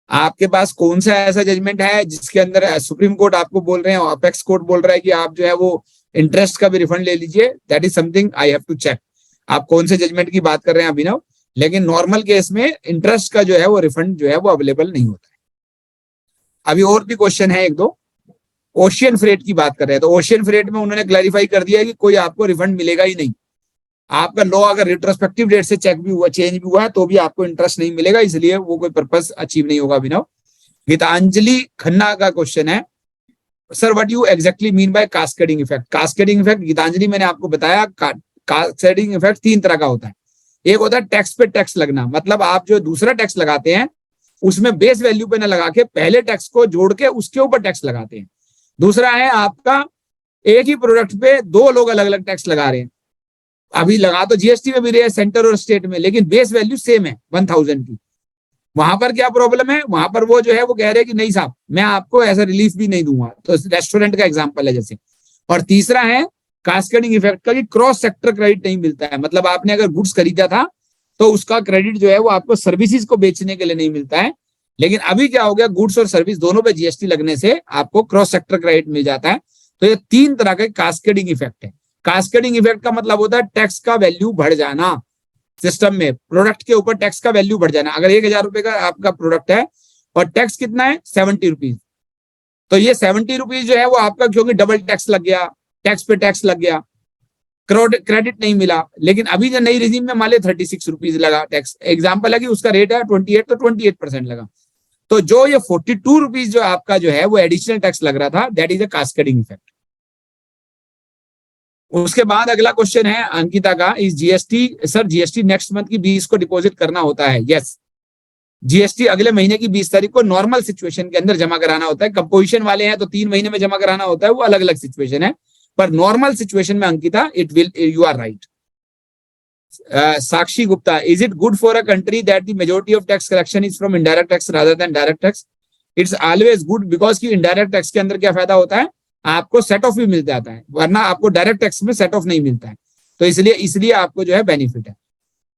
आपके पास कौन सा ऐसा जजमेंट है जिसके अंदर सुप्रीम कोर्ट आपको बोल रहे हैं, अपेक्स कोर्ट बोल रहा है कि आप जो है वो इंटरेस्ट का भी रिफंड ले लीजिए? That is something I have to check, आप कौन से जजमेंट की बात कर रहे हैं अभिनव। लेकिन नॉर्मल केस में इंटरेस्ट का जो है वो रिफंड जो है वो अवेलेबल नहीं होता है। अभी और भी क्वेश्चन है 1-2। ओशियन फ्रेट की बात कर रहे हैं, तो ओशियन फ्रेट में उन्होंने क्लैरिफाई कर दिया है कि कोई आपको रिफंड मिलेगा ही नहीं। आपका लॉ अगर रिट्रोस्पेक्टिव डेट से चेक भी हुआ, चेंज भी हुआ है, तो भी आपको इंटरेस्ट नहीं मिलेगा, इसलिए वो कोई पर्पस अचीव नहीं होगा अभिनव। गीतांजलि खन्ना का क्वेश्चन है, sir what you exactly mean by cascading effect? Cascading effect Geetanjali मैंने आपको बताया, कास्केडिंग इफेक्ट 3 तरह का होता है। एक होता है टैक्स पे टैक्स लगना, मतलब आप जो दूसरा टैक्स लगाते हैं उसमें बेस वैल्यू पे ना लगा के पहले टैक्स को जोड़ के उसके ऊपर टैक्स लगाते हैं। दूसरा है आपका एक ही प्रोडक्ट पे 2 लोग अलग अलग टैक्स लगा रहे हैं, अभी लगा तो जीएसटी में भी रहे हैं सेंटर और स्टेट में, लेकिन बेस वैल्यू सेम है 1000 की। वहां पर क्या प्रॉब्लम है, वहां पर वो जो है वो कह रहे हैं कि नहीं साहब मैं आपको ऐसा रिलीफ भी नहीं दूंगा, तो रेस्टोरेंट का एग्जांपल है जैसे। और तीसरा है कास्केडिंग इफेक्ट का, कि क्रॉस सेक्टर क्रेडिट नहीं मिलता है, मतलब आपने अगर गुड्स खरीदा था तो उसका क्रेडिट जो है वो आपको सर्विसेज को बेचने के लिए नहीं मिलता है। लेकिन अभी क्या हो गया, गुड्स और सर्विस दोनों पे जीएसटी लगने से आपको क्रॉस सेक्टर क्रेडिट मिल जाता है। तो ये 3 तरह का कास्केडिंग इफेक्ट है। कास्केडिंग इफेक्ट का मतलब होता है टैक्स का वैल्यू बढ़ जाना सिस्टम में, प्रोडक्ट के ऊपर टैक्स का वैल्यू बढ़ जाना। अगर 1000 रुपए का आपका प्रोडक्ट है और टैक्स कितना है 70 रुपीज, तो ये 70 रुपीज जो है वो आपका, क्योंकि डबल टैक्स लग गया, टैक्स पे टैक्स लग गया, क्रेडिट नहीं मिला। लेकिन अभी जो नई रिजीम में मान 36 रुपीज लगा टैक्स, एग्जाम्पल है कि उसका रेट है 28, तो 28% लगा। तो जो ये 42 रुपीज जो आपका जो है वो एडिशनल टैक्स लग रहा था, that is a cascading effect. उसके बाद अगला क्वेश्चन है अंकिता का, इस GST sir GST next month की 20 को डिपॉजिट करना होता है? यस, जीएसटी अगले महीने की 20 तारीख को नॉर्मल सिचुएशन के अंदर जमा कराना होता है। कंपोजिशन वाले हैं तो 3 महीने में जमा कराना होता है, वो अलग अलग सिचुएशन है, पर नॉर्मल सिचुएशन में Ankita it will, you are right. Sakshi Gupta, is it good for a country that the majority of tax collection is from indirect tax rather than direct tax? It's always good, because की इनडायरेक्ट टैक्स के अंदर क्या फायदा होता है, आपको सेट ऑफ भी मिल जाता है, वरना आपको डायरेक्ट टैक्स में सेट ऑफ नहीं मिलता है, तो इसलिए आपको जो है बेनिफिट है।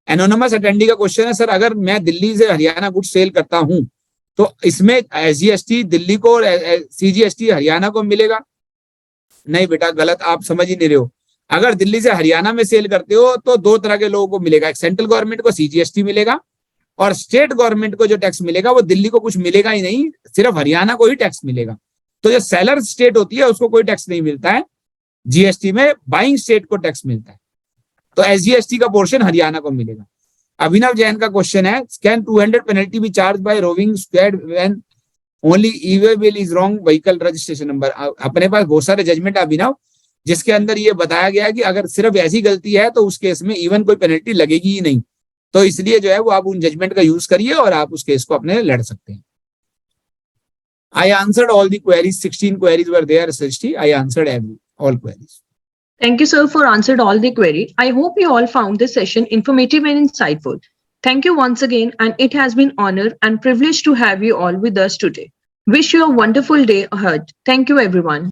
एनोनिमस अटेंडी का क्वेश्चन है, सर अगर मैं दिल्ली से हरियाणा गुड सेल करता हूं तो इसमें एसजीएसटी दिल्ली को और सीजीएसटी हरियाणा को मिलेगा? नहीं बेटा गलत, आप समझ ही नहीं रहे हो। अगर दिल्ली से हरियाणा में सेल करते हो तो 2 तरह के लोगों को मिलेगा, एक सेंट्रल गवर्नमेंट को सीजीएसटी मिलेगा और स्टेट गवर्नमेंट को जो टैक्स मिलेगा वो दिल्ली को कुछ मिलेगा ही नहीं, सिर्फ हरियाणा को ही टैक्स मिलेगा। तो जो सेलर स्टेट होती है उसको कोई टैक्स नहीं मिलता है जीएसटी में, बाइंग स्टेट को टैक्स मिलता है, तो एसजीएसटी का पोर्शन हरियाणा को मिलेगा। अभिनव जैन का क्वेश्चन है, can 200 penalty be charge by roving squad when only e way bill is wrong, vehicle registration number. अपने पास बहुत सारे जजमेंट अभिनव जिसके अंदर ये बताया गया है कि अगर सिर्फ ऐसी गलती है तो उस केस में इवन कोई पेनल्टी लगेगी ही नहीं। तो इसलिए जो है वो आप उन जजमेंट का यूज करिए और आप उस केस को अपने लड़ सकते हैं। I answered all the queries. 16 queries were there, Srishti. I answered all queries. Thank you, sir, for answered all the query. I hope you all found this session informative and insightful. Thank you once again, and it has been honor and privilege to have you all with us today. Wish you a wonderful day ahead. Thank you, everyone.